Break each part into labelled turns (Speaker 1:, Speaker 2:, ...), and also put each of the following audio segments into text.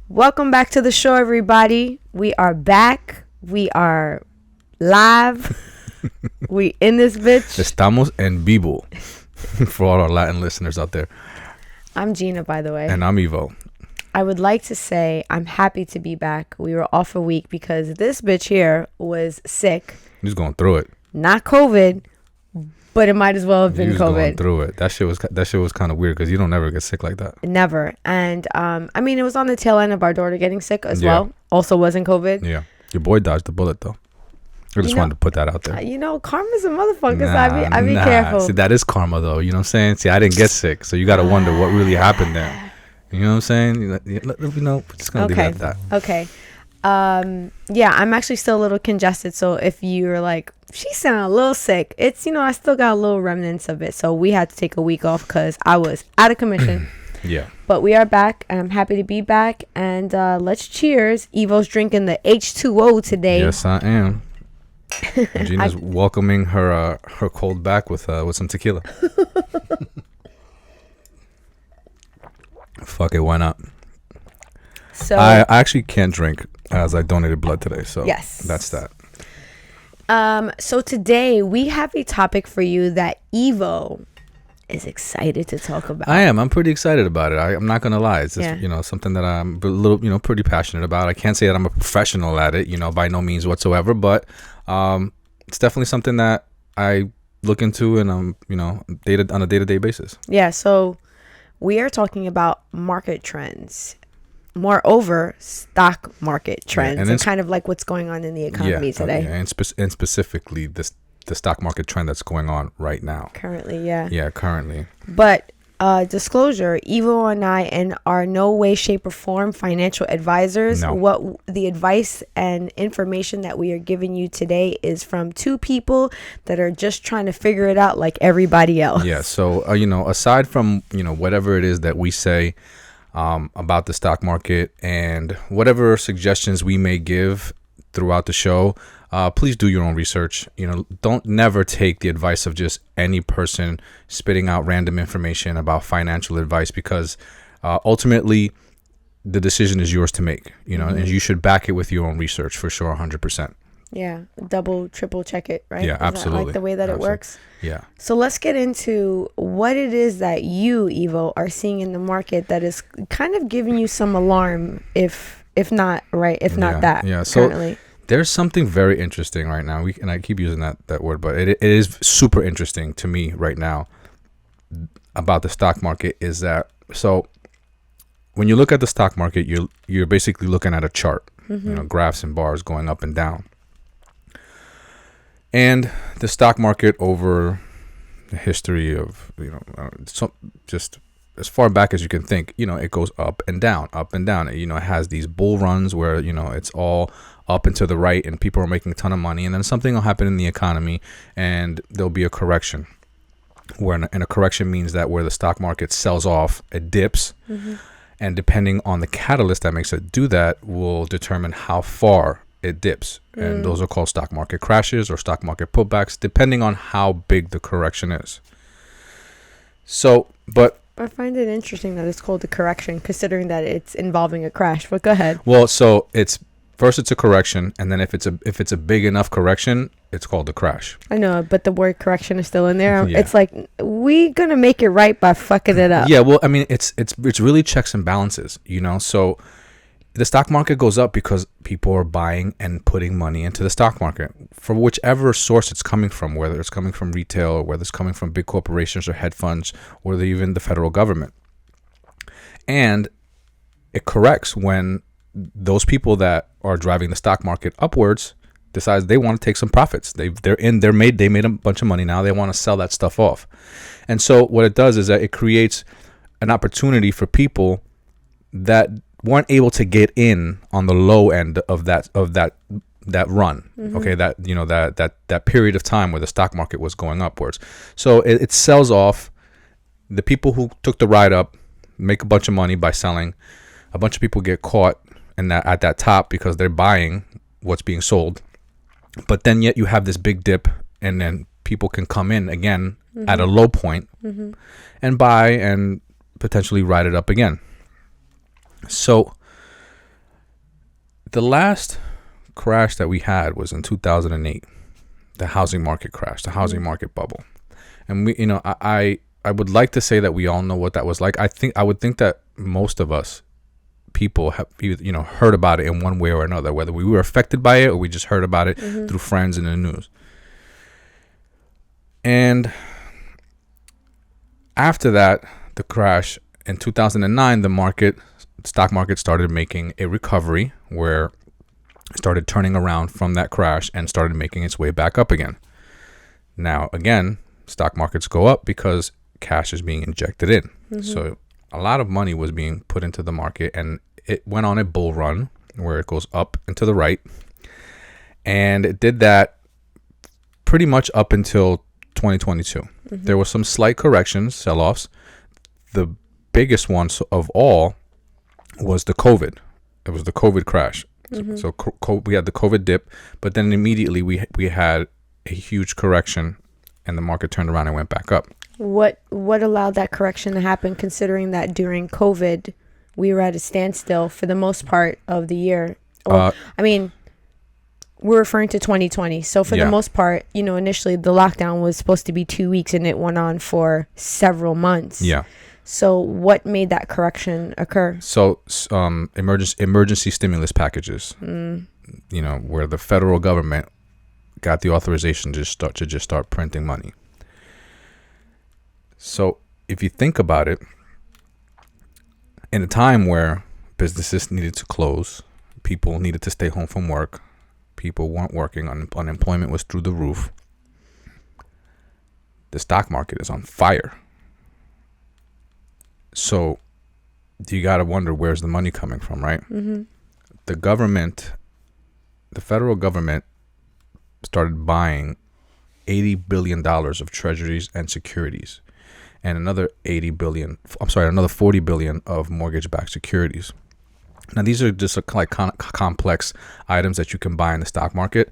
Speaker 1: Welcome back to the show, everybody. We are back. We are live. We in this bitch.
Speaker 2: Estamos en vivo for all our Latin listeners out there.
Speaker 1: I'm Gina, by the way.
Speaker 2: And I'm Evo.
Speaker 1: I would like to say I'm happy to be back. We were off a week because this bitch here was sick.
Speaker 2: He's going through it.
Speaker 1: Not COVID, but it might as well have been
Speaker 2: He was
Speaker 1: COVID.
Speaker 2: going through it. That shit was kind of weird because you don't ever get sick like that.
Speaker 1: Never. And I mean, it was on the tail end of our daughter getting sick as well. Also wasn't COVID.
Speaker 2: Yeah. Your boy dodged the bullet though. I just wanted to put that out there.
Speaker 1: Karma's a motherfucker. So I be careful.
Speaker 2: See, that is karma though. You know what I'm saying? See, I didn't get sick, so you got to wonder what really happened there. You know what I'm saying? We're just gonna leave it at that.
Speaker 1: Okay. Yeah, I'm actually still a little congested. So if you're like, she's sounding a little sick, it's I still got a little remnants of it. So we had to take a week off because I was out of commission.
Speaker 2: Yeah.
Speaker 1: But we are back, and I'm happy to be back. And let's cheers. Evo's drinking the H2O today.
Speaker 2: Yes, I am. Gina's welcoming her cold back with some tequila. Fuck it, why not?
Speaker 1: So
Speaker 2: I actually can't drink as I donated blood today, so
Speaker 1: yes,
Speaker 2: that's that.
Speaker 1: So today we have a topic for you that Evo is excited to talk about.
Speaker 2: I'm pretty excited about it. I'm not gonna lie. It's just something that I'm a little pretty passionate about. I can't say that I'm a professional at it, by no means whatsoever, but it's definitely something that I look into and I'm dated on a day-to-day basis.
Speaker 1: Yeah, so we are talking about market trends. Moreover, stock market trends and kind of like what's going on in the economy today.
Speaker 2: And specifically the stock market trend that's going on right now.
Speaker 1: Currently, yeah.
Speaker 2: Yeah, currently.
Speaker 1: But disclosure, Evo and I are no way, shape, or form financial advisors.
Speaker 2: No.
Speaker 1: What the advice and information that we are giving you today is from two people that are just trying to figure it out like everybody else.
Speaker 2: Yeah, so, aside from, whatever it is that we say about the stock market and whatever suggestions we may give throughout the show, please do your own research. Don't never take the advice of just any person spitting out random information about financial advice, because ultimately the decision is yours to make, and you should back it with your own research for sure, 100%.
Speaker 1: Yeah, double, triple check it, right?
Speaker 2: Yeah, absolutely.
Speaker 1: Like the way that it works?
Speaker 2: Yeah.
Speaker 1: So let's get into what it is that you, Evo, are seeing in the market that is kind of giving you some alarm, if not that.
Speaker 2: Yeah. So
Speaker 1: currently.
Speaker 2: There's something very interesting right now. And I keep using that word, but it is super interesting to me right now about the stock market. Is that so? When you look at the stock market, you're basically looking at a chart, graphs and bars going up and down. And the stock market over the history of, just as far back as you can think, it goes up and down, up and down. It has these bull runs where, it's all up and to the right and people are making a ton of money. And then something will happen in the economy and there'll be a correction. And a correction means that where the stock market sells off, it dips. And depending on the catalyst that makes it do that will determine how far it dips. And those are called stock market crashes or stock market pullbacks, depending on how big the correction is. So, but
Speaker 1: I find it interesting that it's called a correction, considering that it's involving a crash. But go ahead.
Speaker 2: Well, so it's a correction, and then if it's a big enough correction, it's called a crash.
Speaker 1: I know, but the word correction is still in there. Yeah. It's like, we gonna make it right by fucking it up.
Speaker 2: Yeah, well, I mean, it's really checks and balances, so the stock market goes up because people are buying and putting money into the stock market for whichever source it's coming from, whether it's coming from retail or whether it's coming from big corporations or hedge funds or even the federal government. And it corrects when those people that are driving the stock market upwards decides they want to take some profits. They made a bunch of money now. They want to sell that stuff off. And so what it does is that it creates an opportunity for people that weren't able to get in on the low end of that run. Okay, that period of time where the stock market was going upwards. So it sells off. The people who took the ride up make a bunch of money by selling. A bunch of people get caught at that top because they're buying what's being sold. But then yet you have this big dip, and then people can come in again at a low point and buy and potentially ride it up again. So The last crash that we had was in 2008. The housing market crash, the housing market bubble. And we, I would like to say that we all know what that was like. I would think that most of us people have, heard about it in one way or another, whether we were affected by it or we just heard about it through friends in the news. And after that, the crash in 2009, the stock market started making a recovery where it started turning around from that crash and started making its way back up again. Now, again, stock markets go up because cash is being injected in. So a lot of money was being put into the market, and it went on a bull run where it goes up and to the right. And it did that pretty much up until 2022. There was some slight corrections, sell-offs. The biggest one of all was the COVID. It was the COVID crash. So we had the COVID dip, but then immediately we had a huge correction, and the market turned around and went back up.
Speaker 1: What allowed that correction to happen, considering that during COVID we were at a standstill for the most part of the year? We're referring to 2020. So for the most part, initially the lockdown was supposed to be 2 weeks, and it went on for several months.
Speaker 2: Yeah.
Speaker 1: So what made that correction occur?
Speaker 2: So emergency stimulus packages, where the federal government got the authorization to just start printing money. So if you think about it, in a time where businesses needed to close, people needed to stay home from work, people weren't working, unemployment was through the roof, the stock market is on fire. So you got to wonder, where's the money coming from, right? The federal government started buying $80 billion of treasuries and securities, and another $40 billion of mortgage-backed securities. Now, these are just like complex items that you can buy in the stock market,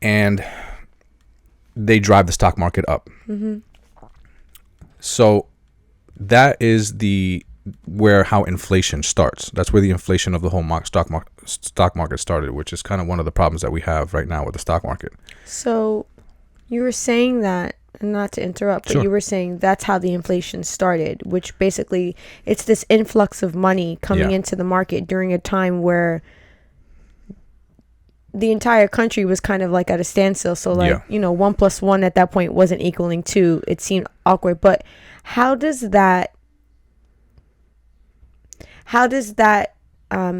Speaker 2: and they drive the stock market up. So that is how inflation starts. That's where the inflation of the whole stock market started, which is kind of one of the problems that we have right now with the stock market. So
Speaker 1: you were saying that, and not to interrupt, but you were saying that's how the inflation started, which basically it's this influx of money coming into the market during a time where the entire country was kind of like at a standstill. So 1 plus 1 at that point wasn't equaling 2. It seemed awkward. But how does that let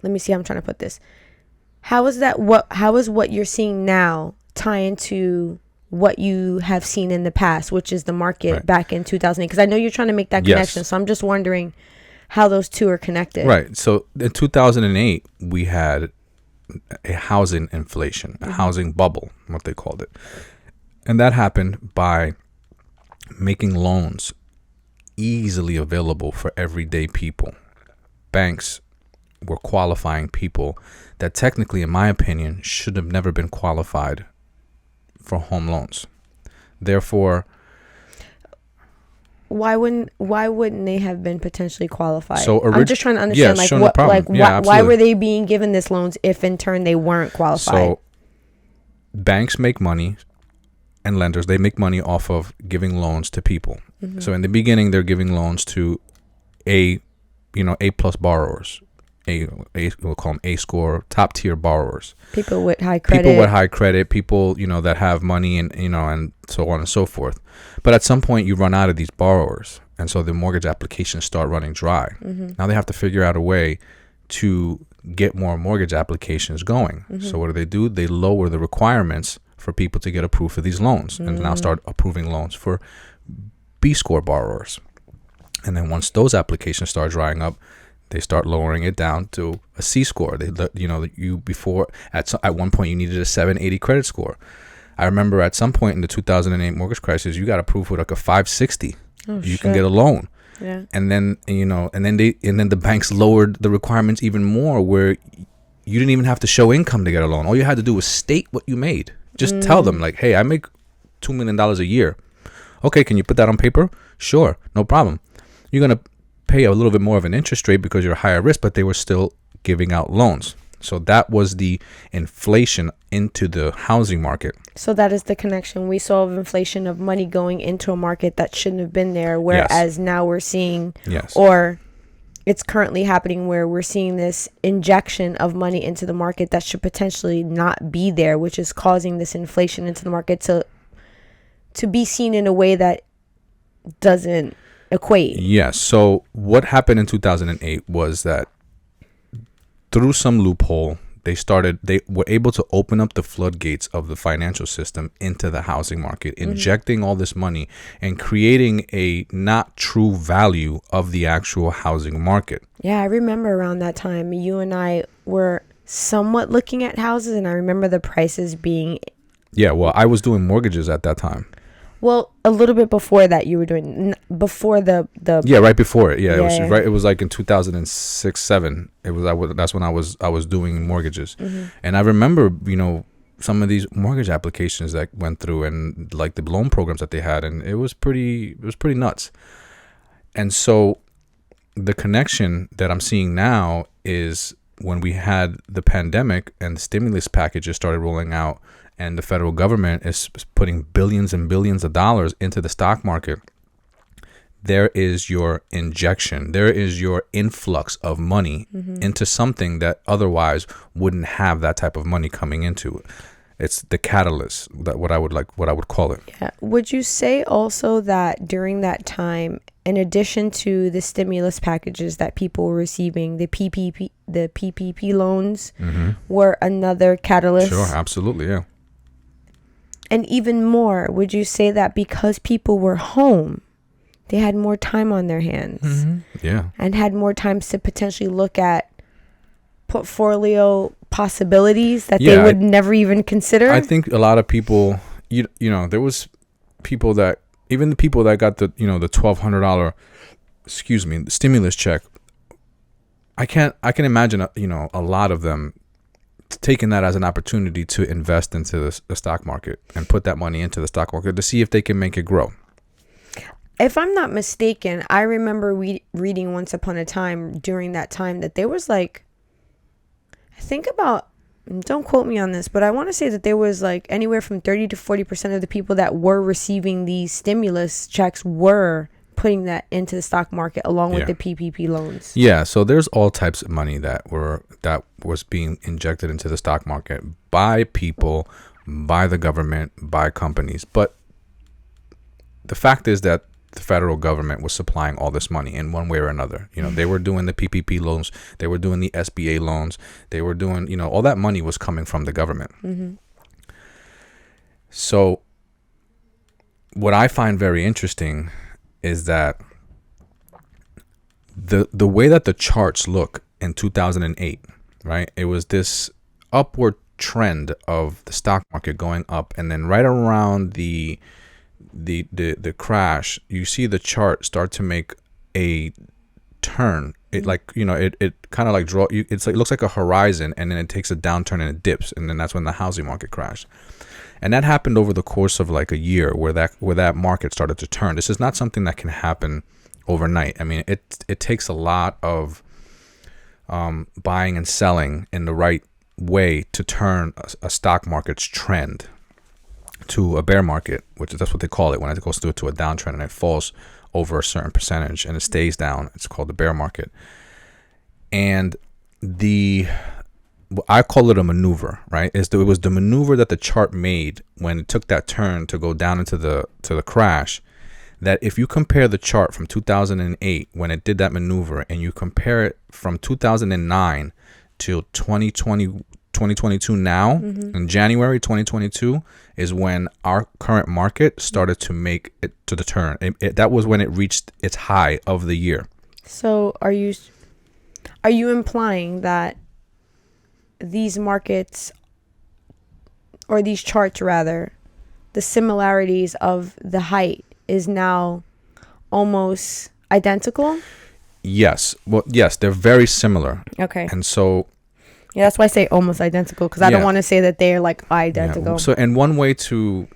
Speaker 1: me see how I'm trying to put this. How is what you're seeing now tie into what you have seen in the past, which is the market back in 2008? Because I know you're trying to make that connection. So I'm just wondering how those two are connected.
Speaker 2: Right. So in 2008, we had a housing inflation, a housing bubble, what they called it. And that happened by making loans easily available for everyday people. Banks were qualifying people that technically, in my opinion, should have never been qualified for home loans. Therefore,
Speaker 1: why wouldn't they have been potentially qualified?
Speaker 2: So
Speaker 1: I'm just trying to understand, why were they being given this loans if in turn they weren't qualified?
Speaker 2: So banks make money, and lenders, they make money off of giving loans to people. So in the beginning, they're giving loans to A plus borrowers. We'll call them A score, top tier borrowers.
Speaker 1: People with high credit.
Speaker 2: People, that have money and so on and so forth. But at some point you run out of these borrowers. And so the mortgage applications start running dry. Now they have to figure out a way to get more mortgage applications going. So what do? They lower the requirements for people to get approved for these loans and now start approving loans for B score borrowers. And then once those applications start drying up, they start lowering it down to a C score. At one point you needed a 780 credit score. I remember at some point in the 2008 mortgage crisis, you got approved with like a 560. You can get a loan.
Speaker 1: Yeah.
Speaker 2: And then the banks lowered the requirements even more, where you didn't even have to show income to get a loan. All you had to do was state what you made. Just tell them like, hey, I make $2 million a year. Okay, can you put that on paper? Sure, no problem. You're gonna pay a little bit more of an interest rate because you're higher risk, but they were still giving out loans. So that was the inflation into the housing market.
Speaker 1: So that is the connection. We saw of inflation of money going into a market that shouldn't have been there, whereas now we're seeing, or it's currently happening where we're seeing this injection of money into the market that should potentially not be there, which is causing this inflation into the market to be seen in a way that doesn't equate.
Speaker 2: Yes. So what happened in 2008 was that through some loophole, they were able to open up the floodgates of the financial system into the housing market, injecting all this money and creating a not true value of the actual housing market.
Speaker 1: Yeah, I remember around that time, you and I were somewhat looking at houses, and I remember the prices being...
Speaker 2: Yeah, well, I was doing mortgages at that time.
Speaker 1: Well, a little bit before that, you were doing before the
Speaker 2: yeah, right before it. Yeah,
Speaker 1: yeah,
Speaker 2: it was
Speaker 1: yeah.
Speaker 2: right. It was like in 2006, 7. It was that's when I was doing mortgages, and I remember some of these mortgage applications that went through and like the loan programs that they had, and it was pretty nuts. And so the connection that I'm seeing now is when we had the pandemic and the stimulus packages started rolling out, and the federal government is putting billions and billions of dollars into the stock market, there is your injection. There is your influx of money into something that otherwise wouldn't have that type of money coming into it. It's the catalyst, that what I would call it.
Speaker 1: Yeah. Would you say also that during that time, in addition to the stimulus packages that people were receiving, the PPP loans were another catalyst?
Speaker 2: Sure, absolutely, yeah.
Speaker 1: And even more, would you say that because people were home, they had more time on their hands?
Speaker 2: Yeah.
Speaker 1: And had more time to potentially look at portfolio possibilities that they would never even consider?
Speaker 2: I think a lot of people, there was people that, even the people that got the $1,200, stimulus check, I can imagine, a lot of them taking that as an opportunity to invest into the stock market and put that money into the stock market to see if they can make it grow.
Speaker 1: If I'm not mistaken, I remember reading once upon a time during that time that there was like, I think about, don't quote me on this, but I want to say that there was like anywhere from 30 to 40% of the people that were receiving these stimulus checks were putting that into the stock market along with the PPP loans. Yeah,
Speaker 2: so there's all types of money that was being injected into the stock market by people, by the government, by companies. But the fact is that the federal government was supplying all this money in one way or another. They were doing the PPP loans, they were doing the SBA loans, they were doing, all that money was coming from the government. So what I find very interesting is that the way that the charts look in 2008, right? It was this upward trend of the stock market going up, and then right around the crash, you see the chart start to make a turn. It it kind of like it looks like a horizon, and then it takes a downturn and it dips, and then that's when the housing market crashed. And that happened over the course of like a year where that market started to turn. This is not something that can happen overnight. I mean, it takes a lot of buying and selling in the right way to turn a stock market's trend to a bear market, that's what they call it when it goes through to a downtrend and it falls over a certain percentage and it stays down. It's called the bear market. And I call it a maneuver, right? It was the maneuver that the chart made when it took that turn to go down into the crash. That if you compare the chart from 2008 when it did that maneuver, and you compare it from 2009 till 2022 now, in January 2022 is when our current market started to make it to the turn. That was when it reached its high of the year.
Speaker 1: So are you implying that these markets, or these charts rather, the similarities of the height is now almost identical?
Speaker 2: Yes. Well, yes, they're very similar.
Speaker 1: Okay.
Speaker 2: And so...
Speaker 1: Yeah, that's why I say almost identical, because I don't want to say that they're like identical.
Speaker 2: Yeah. So, and one way to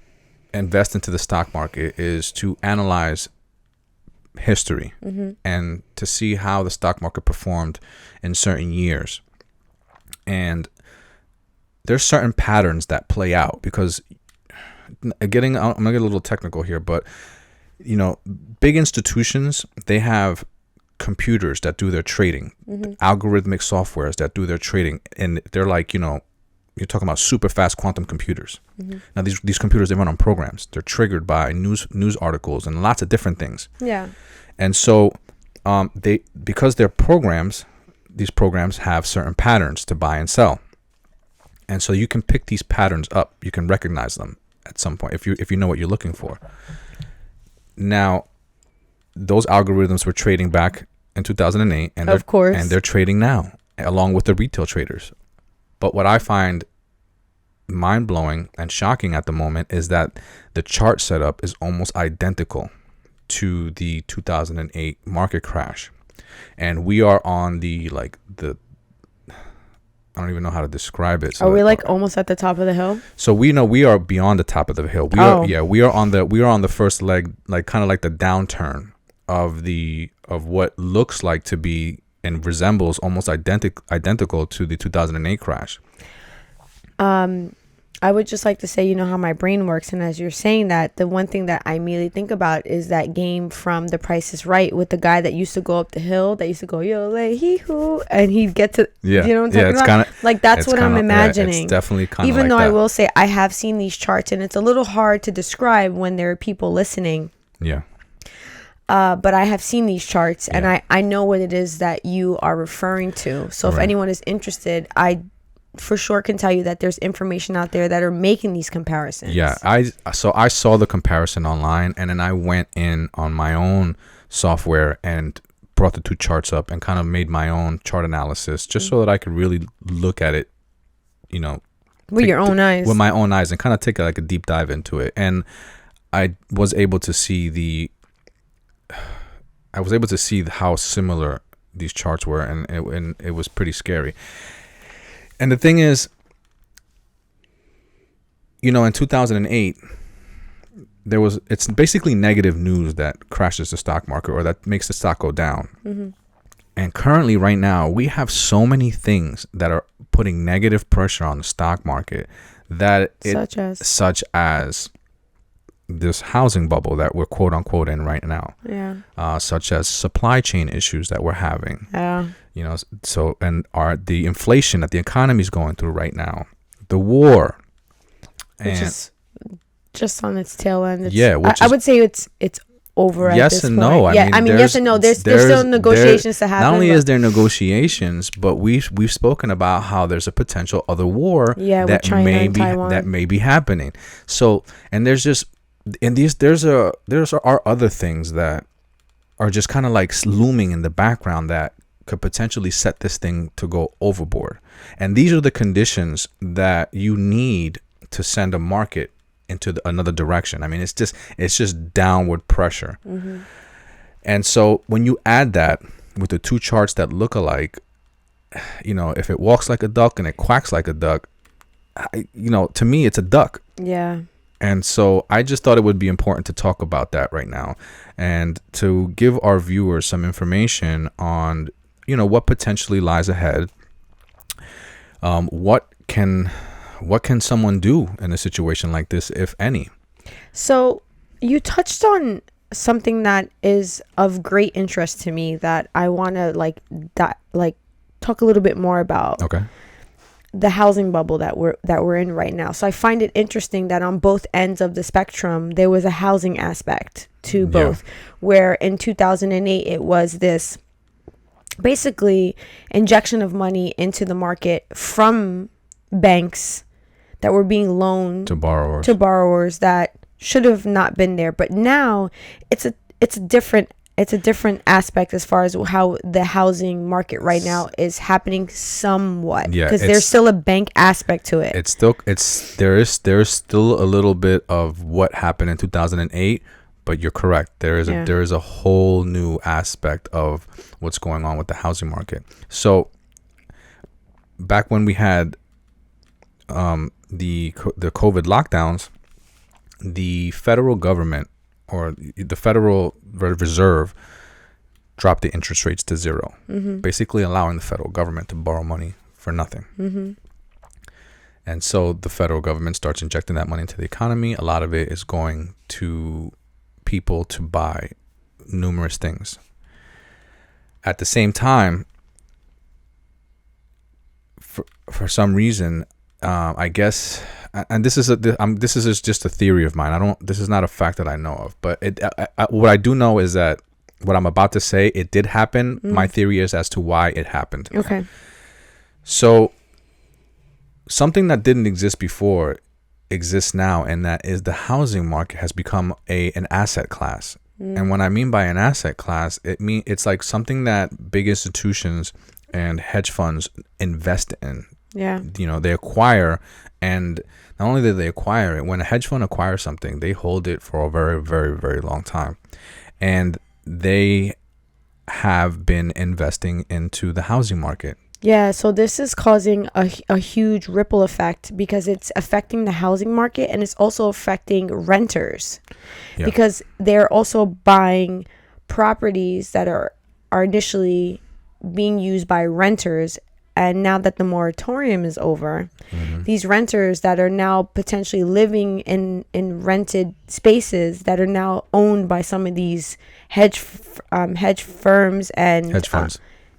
Speaker 2: invest into the stock market is to analyze history and to see how the stock market performed in certain years. And there's certain patterns that play out because I'm gonna get a little technical here, but you know, big institutions, they have computers that do their trading, algorithmic softwares that do their trading, and they're like, you know, you're talking about super fast quantum computers. Now these computers, they run on programs. They're triggered by news articles and lots of different things.
Speaker 1: Yeah.
Speaker 2: And so because they're programs, these programs have certain patterns to buy and sell. And so you can pick these patterns up. You can recognize them at some point if you know what you're looking for. Now, those algorithms were trading back in 2008, and
Speaker 1: of course,
Speaker 2: and they're trading now along with the retail traders. But what I find mind-blowing and shocking at the moment is that the chart setup is almost identical to the 2008 market crash, and we are on the I don't even know how to describe it. So
Speaker 1: are we like almost at the top of the hill?
Speaker 2: So we know we are beyond the top of the hill. We are on the first leg, like kind of like the downturn of what looks like to be and resembles almost identical to the 2008 crash.
Speaker 1: I would just like to say, you know how my brain works, and as you're saying that, the one thing that I immediately think about is that game from The Price is Right with the guy that used to go up the hill, that used to go yo lay hee hoo, and he'd get to you know what I'm talking about? Like that's what I'm imagining.
Speaker 2: It's definitely kind of
Speaker 1: even
Speaker 2: like
Speaker 1: though
Speaker 2: that.
Speaker 1: I will say I have seen these charts, and it's a little hard to describe when there are people listening.
Speaker 2: Yeah.
Speaker 1: But I have seen these charts, and I know what it is that you are referring to. So if anyone is interested, I for sure can tell you that there's information out there that are making these comparisons.
Speaker 2: Yeah, I saw the comparison online, and then I went in on my own software and brought the two charts up and kind of made my own chart analysis just so that I could really look at it, you know,
Speaker 1: with your own eyes.
Speaker 2: With my own eyes, and kind of take like a deep dive into it. And I was able to see how similar these charts were, and it was pretty scary. And the thing is, you know, in 2008, it's basically negative news that crashes the stock market or that makes the stock go down. And currently, right now, we have so many things that are putting negative pressure on the stock market such as this housing bubble that we're quote unquote in right now. Yeah. Such as supply chain issues that we're having. Yeah. You know, so and the inflation that the economy is going through right now, the war,
Speaker 1: which is just on its tail end.
Speaker 2: I
Speaker 1: would say it's over.
Speaker 2: Yes
Speaker 1: at this
Speaker 2: and
Speaker 1: point.
Speaker 2: no.
Speaker 1: I mean yes and no. There's still negotiations to happen.
Speaker 2: Not only is there negotiations, but we've spoken about how there's a potential other war that may be happening. So and there's other things that are just kind of like looming in the background that could potentially set this thing to go overboard. And these are the conditions that you need to send a market into another direction. I mean, it's just downward pressure. And so when you add that with the two charts that look alike, you know, if it walks like a duck and it quacks like a duck, you know, to me, it's a duck. Yeah. And so I just thought it would be important to talk about that right now and to give our viewers some information on, you know, what potentially lies ahead. What can someone do in a situation like this, if any? So
Speaker 1: you touched on something that is of great interest to me that I want to talk a little bit more about.
Speaker 2: Okay.
Speaker 1: The housing bubble that we're in right now. So I find it interesting that on both ends of the spectrum, there was a housing aspect to both, where in 2008, it was this basically injection of money into the market from banks that were being loaned
Speaker 2: to borrowers
Speaker 1: that should have not been there. But now it's a different aspect as far as how the housing market right now is happening somewhat, because there's still a bank aspect to it.
Speaker 2: There is still a little bit of what happened in 2008, but you're correct. There is a whole new aspect of what's going on with the housing market. So back when we had the COVID lockdowns, the federal government or the Federal Reserve dropped the interest rates to 0, basically allowing the federal government to borrow money for nothing. And so the federal government starts injecting that money into the economy. A lot of it is going to people to buy numerous things. At the same time, for some reason, I guess, and this is just a theory of mine. This is not a fact that I know of, but what I do know is that what I'm about to say, it did happen. My theory is as to why it happened.
Speaker 1: Okay. So
Speaker 2: something that didn't exist before exists now, and that is the housing market has become an asset class. And when I mean by an asset class, it's like something that big institutions and hedge funds invest in.
Speaker 1: Yeah.
Speaker 2: They acquire, and not only do they acquire it, when a hedge fund acquires something, they hold it for a very, very, very long time. And they have been investing into the housing market.
Speaker 1: Yeah, so this is causing a huge ripple effect because it's affecting the housing market, and it's also affecting renters because they're also buying properties that are initially being used by renters. And now that the moratorium is over, these renters that are now potentially living in rented spaces that are now owned by some of these hedge firms and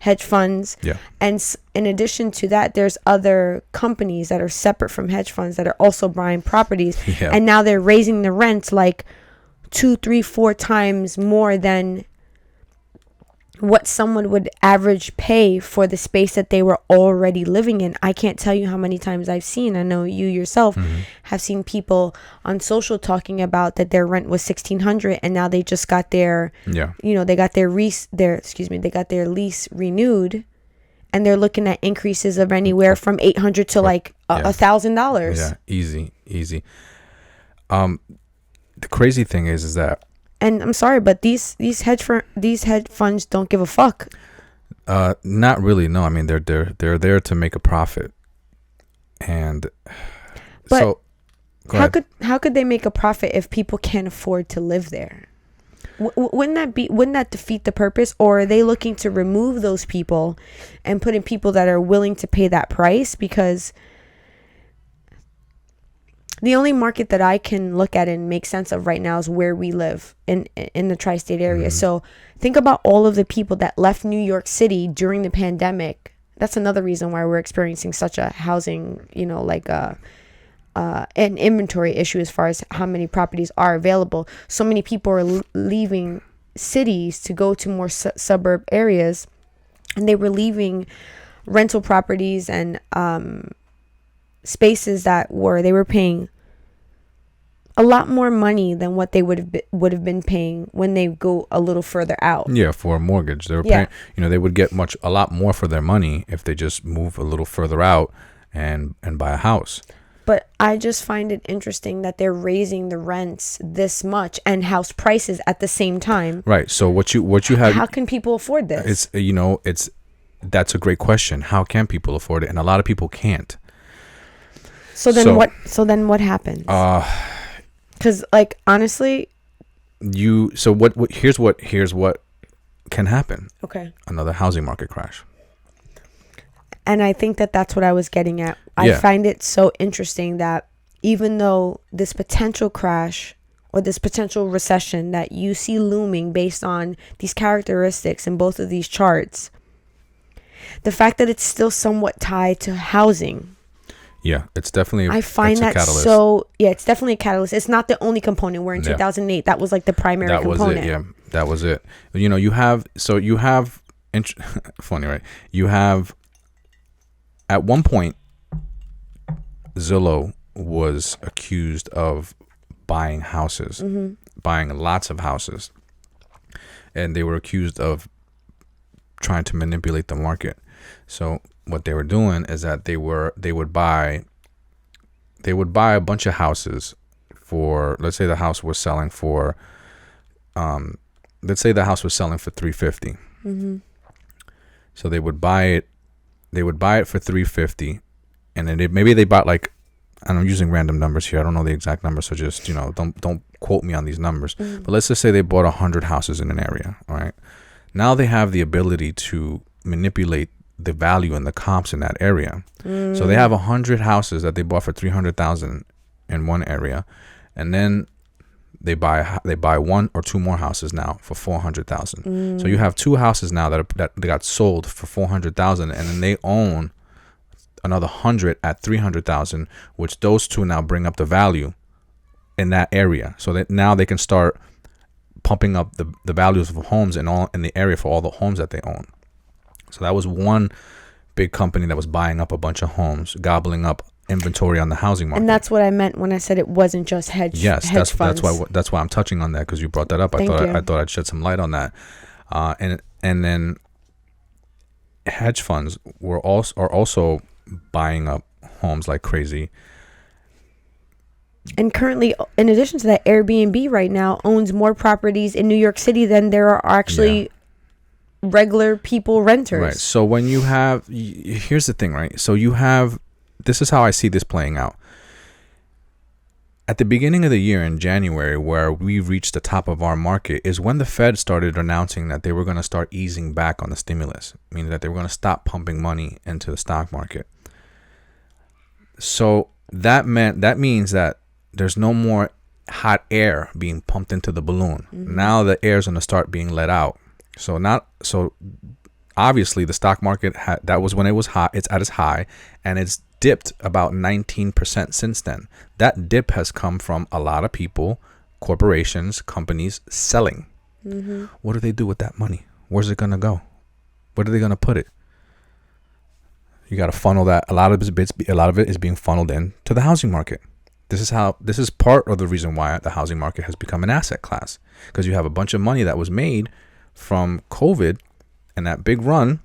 Speaker 1: hedge funds.
Speaker 2: Yeah.
Speaker 1: And in addition to that, there's other companies that are separate from hedge funds that are also buying properties.
Speaker 2: Yeah.
Speaker 1: And now they're raising the rent like 2, 3, 4 times more than what someone would average pay for the space that they were already living in. I can't tell you how many times I've seen, I know you yourself have seen people on social talking about that their rent was $1,600 and now they just got their they got their lease renewed, and they're looking at increases of anywhere from $800 to like $1,000.
Speaker 2: Yeah, easy. The crazy thing is that,
Speaker 1: and I'm sorry, but these hedge funds don't give a fuck.
Speaker 2: Not really. No, I mean they're there to make a profit, and
Speaker 1: but
Speaker 2: so
Speaker 1: how could they make a profit if people can't afford to live there? Wouldn't that defeat the purpose? Or are they looking to remove those people and put in people that are willing to pay that price? Because the only market that I can look at and make sense of right now is where we live in the tri-state area. So think about all of the people that left New York City during the pandemic. That's another reason why we're experiencing such a housing, an inventory issue as far as how many properties are available. So many people are leaving cities to go to more suburb areas, and they were leaving rental properties and spaces that they were paying a lot more money than what they would have been paying when they go a little further out.
Speaker 2: Yeah, for a mortgage, they were paying. They would get a lot more for their money if they just move a little further out and buy a house.
Speaker 1: But I just find it interesting that they're raising the rents this much and house prices at the same time.
Speaker 2: Right. So what you have?
Speaker 1: How can people afford this?
Speaker 2: That's a great question. How can people afford it? And a lot of people can't.
Speaker 1: So then what happens? Because honestly,
Speaker 2: here's what can happen.
Speaker 1: Okay.
Speaker 2: Another housing market crash.
Speaker 1: And I think that's what I was getting at. I find it so interesting that even though this potential crash or this potential recession that you see looming based on these characteristics in both of these charts, the fact that it's still somewhat tied to housing.
Speaker 2: Yeah, it's definitely.
Speaker 1: I find that so. Yeah, it's definitely a catalyst. It's not the only component. Where in 2008, that was like the primary component.
Speaker 2: That was it. Yeah, that was it. You have funny, right? You have at one point, Zillow was accused of buying houses, buying lots of houses, and they were accused of trying to manipulate the market. So what they were doing is that they would buy a bunch of houses for, let's say the house was selling for $350. So they would buy it for $350, and then maybe they bought, like, I'm using random numbers here, I don't know the exact number, so just don't quote me on these numbers, but let's just say they bought 100 houses in an area. All right. Now they have the ability to manipulate the value and the comps in that area. So they have 100 houses that they bought for $300,000 in one area, and then they buy one or two more houses now for $400,000. So you have two houses now that they got sold for $400,000, and then they own another 100 at $300,000, which those two now bring up the value in that area. So that now they can start pumping up the values of homes in the area for all the homes that they own. So that was one big company that was buying up a bunch of homes, gobbling up inventory on the housing market.
Speaker 1: And that's what I meant when I said it wasn't just hedge funds.
Speaker 2: That's why I'm touching on that, because you brought that up. I thought I'd shed some light on that. And then hedge funds are also buying up homes like crazy.
Speaker 1: And currently, in addition to that, Airbnb right now owns more properties in New York City than there are actually regular people renters.
Speaker 2: Right. So when you have, here's the thing, right? So you have, this is how I see this playing out. At the beginning of the year in January, where we reached the top of our market, is when the Fed started announcing that they were going to start easing back on the stimulus, meaning that they were going to stop pumping money into the stock market. So that means that there's no more hot air being pumped into the balloon. Now the air is going to start being let out. So obviously the stock market that was when it was hot. It's at its high, and it's dipped about 19% since then. That dip has come from a lot of people, corporations, companies selling. What do they do with that money? Where's it going to go? Where are they going to put it? You got to funnel that. A lot of it is being funneled in to the housing market. This is part of the reason why the housing market has become an asset class, because you have a bunch of money that was made from COVID and that big run,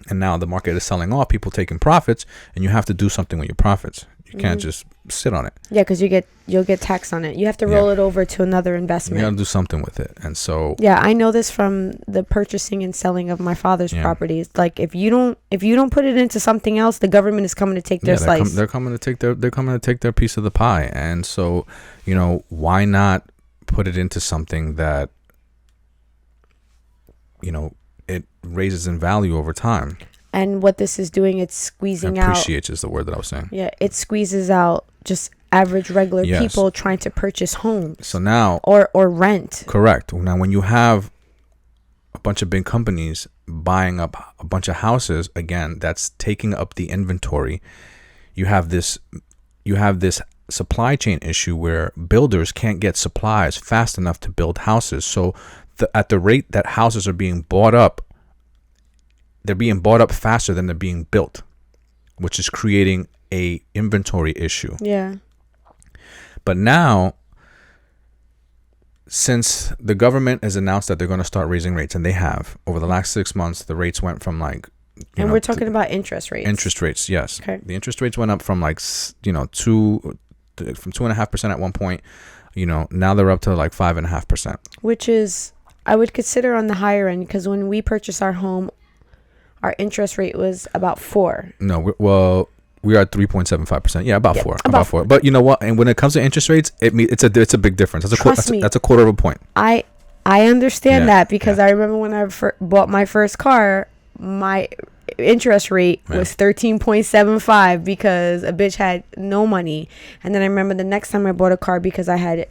Speaker 2: and now the market is selling off, people taking profits, and you have to do something with your profits. You can't just sit on it. Yeah,
Speaker 1: because you'll get taxed on it. You have to roll it over to another investment.
Speaker 2: You got to do something with it. And so
Speaker 1: I know this from the purchasing and selling of my father's properties. Like if you don't put it into something else, the government is coming to take their slice.
Speaker 2: They're coming to take their piece of the pie. And so, why not put it into something that it raises in value over time.
Speaker 1: And what this is doing, it's squeezing out.
Speaker 2: Appreciates is the word that I was saying.
Speaker 1: Yeah, it squeezes out just average regular people trying to purchase homes.
Speaker 2: So now,
Speaker 1: or rent.
Speaker 2: Correct. Now, when you have a bunch of big companies buying up a bunch of houses, again, that's taking up the inventory. You have this supply chain issue where builders can't get supplies fast enough to build houses. So at the rate that houses are being bought up, they're being bought up faster than they're being built, which is creating a inventory issue.
Speaker 1: Yeah.
Speaker 2: But now, since the government has announced that they're going to start raising rates, and they have, over the last 6 months, the rates went from
Speaker 1: we're talking about interest rates.
Speaker 2: Interest rates, yes.
Speaker 1: Okay.
Speaker 2: The interest rates went up from from 2.5% at one point. Now they're up to 5.5%.
Speaker 1: Which is, I would consider on the higher end, because when we purchased our home, our interest rate was about 4%.
Speaker 2: No, we are at 3.75%. Yeah, about 4. About 4. But you know what? And when it comes to interest rates, it's a big difference. That's a quarter of a point.
Speaker 1: I understand that because I remember when I bought my first car, my interest rate was 13.75 because a bitch had no money. And then I remember the next time I bought a car, because I had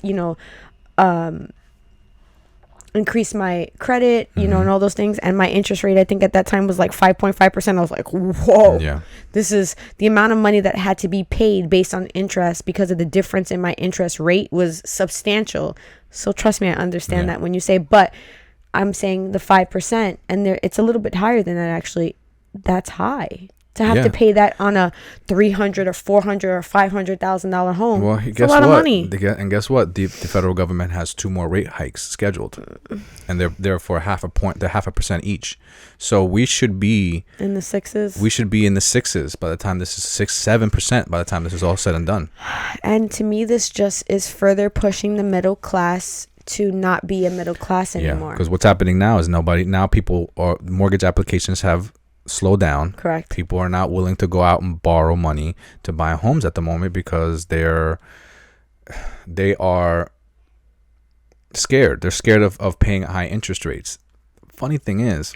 Speaker 1: increase my credit, and all those things, and my interest rate, I think at that time, was 5.5%. I was like, whoa, this is the amount of money that had to be paid based on interest because of the difference in my interest rate was substantial. So trust me, I understand that when you say, but I'm saying the 5%, and it's a little bit higher than that. Actually, that's high to have to pay that on a $300,000 or $400,000 or $500,000 home.
Speaker 2: Well,
Speaker 1: it's a lot of money.
Speaker 2: And guess what? The federal government has 2 more rate hikes scheduled, and they're for half a point. They're 0.5% each. So we should be
Speaker 1: in the 6s.
Speaker 2: We should be in the 6s by the time this is 7%. By the time this is all said and done.
Speaker 1: And to me, this just is further pushing the middle class to not be a middle class anymore.
Speaker 2: Yeah, because what's happening now is mortgage applications have slow down.
Speaker 1: Correct.
Speaker 2: People are not willing to go out and borrow money to buy homes at the moment because they are scared. They're scared of paying high interest rates. Funny thing is,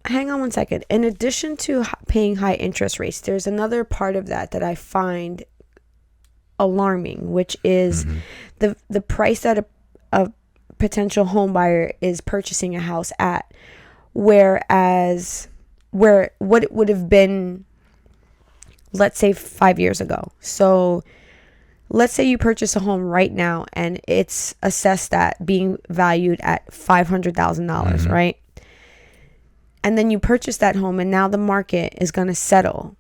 Speaker 1: hang on one second. In addition to paying high interest rates, there's another part of that I find alarming, which is the price that a potential home buyer is purchasing a house at, whereas what it would have been, let's say 5 years ago. So let's say you purchase a home right now and it's assessed at being valued at $500,000, right? And then you purchase that home and now the market is going to settle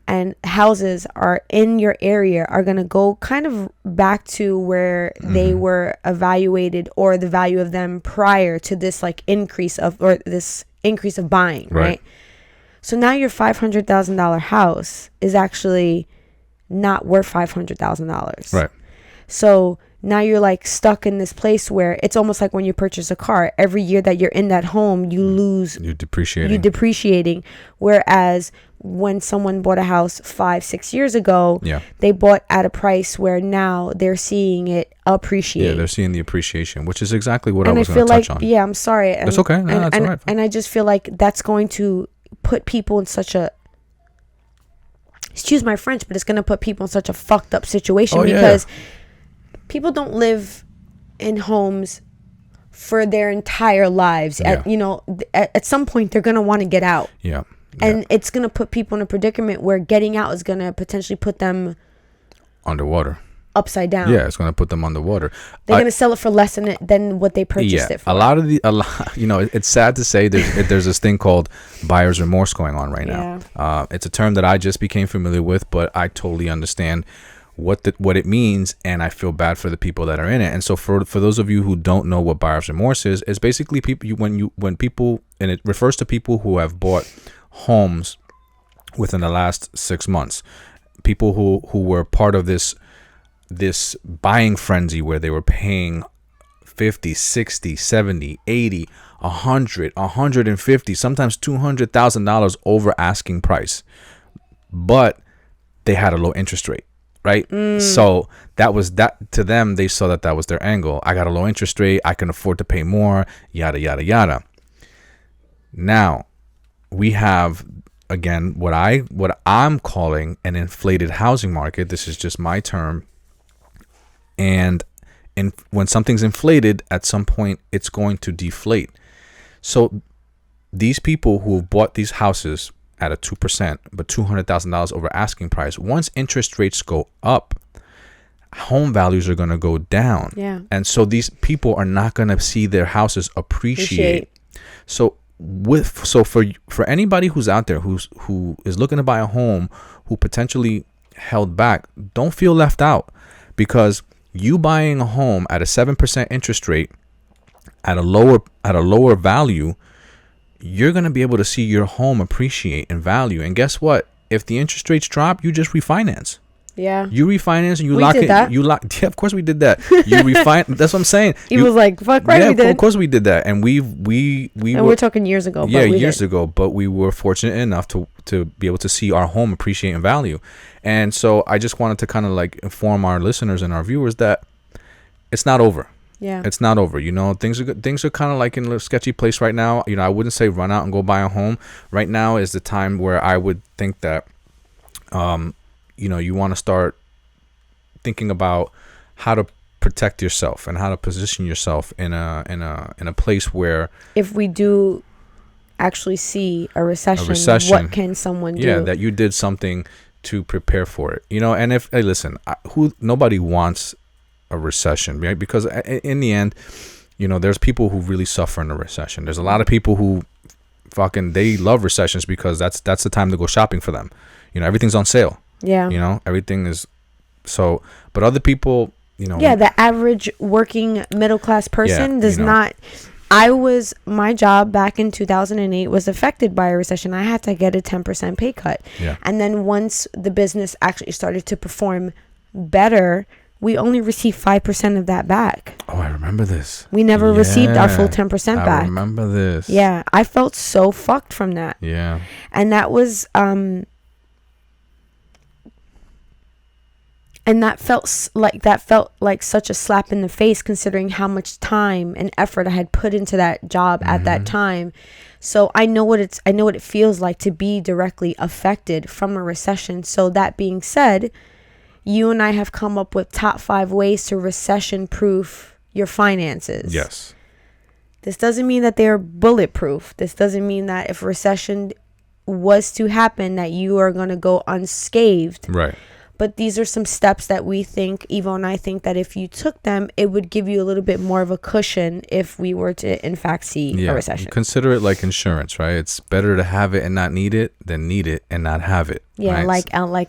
Speaker 1: and houses are in your area are going to go kind of back to where they were evaluated, or the value of them prior to this increase of buying, right? So now your $500,000 house is actually not worth $500,000.
Speaker 2: Right.
Speaker 1: So now you're stuck in this place where it's almost like when you purchase a car. Every year that you're in that home, you lose.
Speaker 2: You're depreciating.
Speaker 1: Whereas when someone bought a house 5-6 years ago, they bought at a price where now they're seeing it appreciate.
Speaker 2: Yeah, they're seeing the appreciation, which is exactly what I was going to touch on.
Speaker 1: Yeah, I'm sorry.
Speaker 2: That's okay. No, that's all right.
Speaker 1: And I just feel like that's going to put people in such a, excuse my French, but it's going to put people in such a fucked up situation because people don't live in homes for their entire lives. At some point they're going to want to get out.
Speaker 2: Yeah.
Speaker 1: And it's going to put people in a predicament where getting out is going to potentially put them
Speaker 2: underwater,
Speaker 1: upside down.
Speaker 2: Yeah, it's going to put them underwater.
Speaker 1: They're going to sell it for less than what they purchased it for.
Speaker 2: A lot, it's sad to say there's this thing called buyer's remorse going on right now. It's a term that I just became familiar with, but I totally understand what it means, and I feel bad for the people that are in it. And so for those of you who don't know what buyer's remorse is basically when people, and it refers to people who have bought homes within the last 6 months, people who were part of this buying frenzy where they were paying 50, 60, 70, 80, 100, 150, sometimes $200,000 over asking price, but they had a low interest rate, right? So that was that to them. They saw that was their angle. I got a low interest rate, I can afford to pay more, yada yada yada. Now we have, again, what I'm calling an inflated housing market. This is just my term. And when something's inflated, at some point it's going to deflate. So these people who have bought these houses at a 2%, but $200,000 over asking price, once interest rates go up, home values are going to go down.
Speaker 1: Yeah.
Speaker 2: And so these people are not going to see their houses appreciate. So for anybody who's out there who is looking to buy a home, who potentially held back, don't feel left out, because you buying a home at a 7% interest rate at a lower value, you're going to be able to see your home appreciate in value. And guess what? If the interest rates drop, you just refinance. Yeah. You refinance and you lock it. That. Yeah, of course we did that. You refinance. That's what I'm saying.
Speaker 1: He was like, fuck right, we did.
Speaker 2: Of course we did that. And we're
Speaker 1: talking years ago.
Speaker 2: Yeah, years ago. But we were fortunate enough to be able to see our home appreciate in value. And so I just wanted to kind of inform our listeners and our viewers that it's not over. Yeah. It's not over. Things are kind of in a sketchy place right now. I wouldn't say run out and go buy a home. Right now is the time where I would think that you want to start thinking about how to protect yourself and how to position yourself in a place where, if we do actually see a recession, what can someone do? Yeah, that you did something to prepare for it. And if, hey, listen, nobody wants a recession, right? Because in the end, there's people who really suffer in a recession. There's a lot of people who they love recessions because that's the time to go shopping for them. Everything's on sale. Yeah. Everything is so, but other people, Yeah, the average working middle class person does not. My job back in 2008 was affected by a recession. I had to get a 10% pay cut. Yeah. And then once the business actually started to perform better, we only received 5% of that back. Oh, I remember this. We never received our full 10% back. I remember this. Yeah. I felt so fucked from that. Yeah. And that was,
Speaker 1: And that felt like such a slap in the face, considering how much time and effort I had put into that job at that time. So I know what it feels like to be directly affected from a recession. So that being said, you and I have come up with top 5 ways to recession-proof your finances.
Speaker 2: Yes.
Speaker 1: This doesn't mean that they're bulletproof. This doesn't mean that if recession was to happen that you are going to go unscathed.
Speaker 2: Right.
Speaker 1: But these are some steps that we think, Evo and I think, that if you took them, it would give you a little bit more of a cushion if we were to, in fact, see a recession.
Speaker 2: Consider it like insurance, right? It's better to have it and not need it than need it and not have it.
Speaker 1: Yeah,
Speaker 2: right?
Speaker 1: like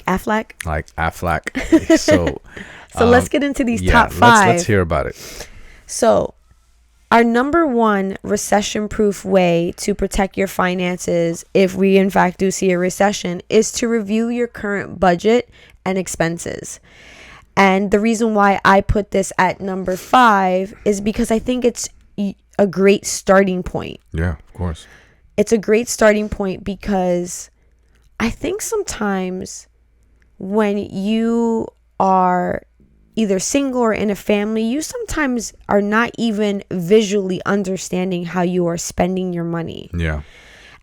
Speaker 1: Aflac.
Speaker 2: Like Aflac. So
Speaker 1: let's get into these top 5.
Speaker 2: Let's hear about it.
Speaker 1: So our number 1 recession-proof way to protect your finances, if we in fact do see a recession, is to review your current budget and expenses. And the reason why I put this at number 5 is because I think it's a great starting point.
Speaker 2: Yeah, of course.
Speaker 1: It's a great starting point because I think sometimes when you are either single or in a family, you sometimes are not even visually understanding how you are spending your money.
Speaker 2: Yeah.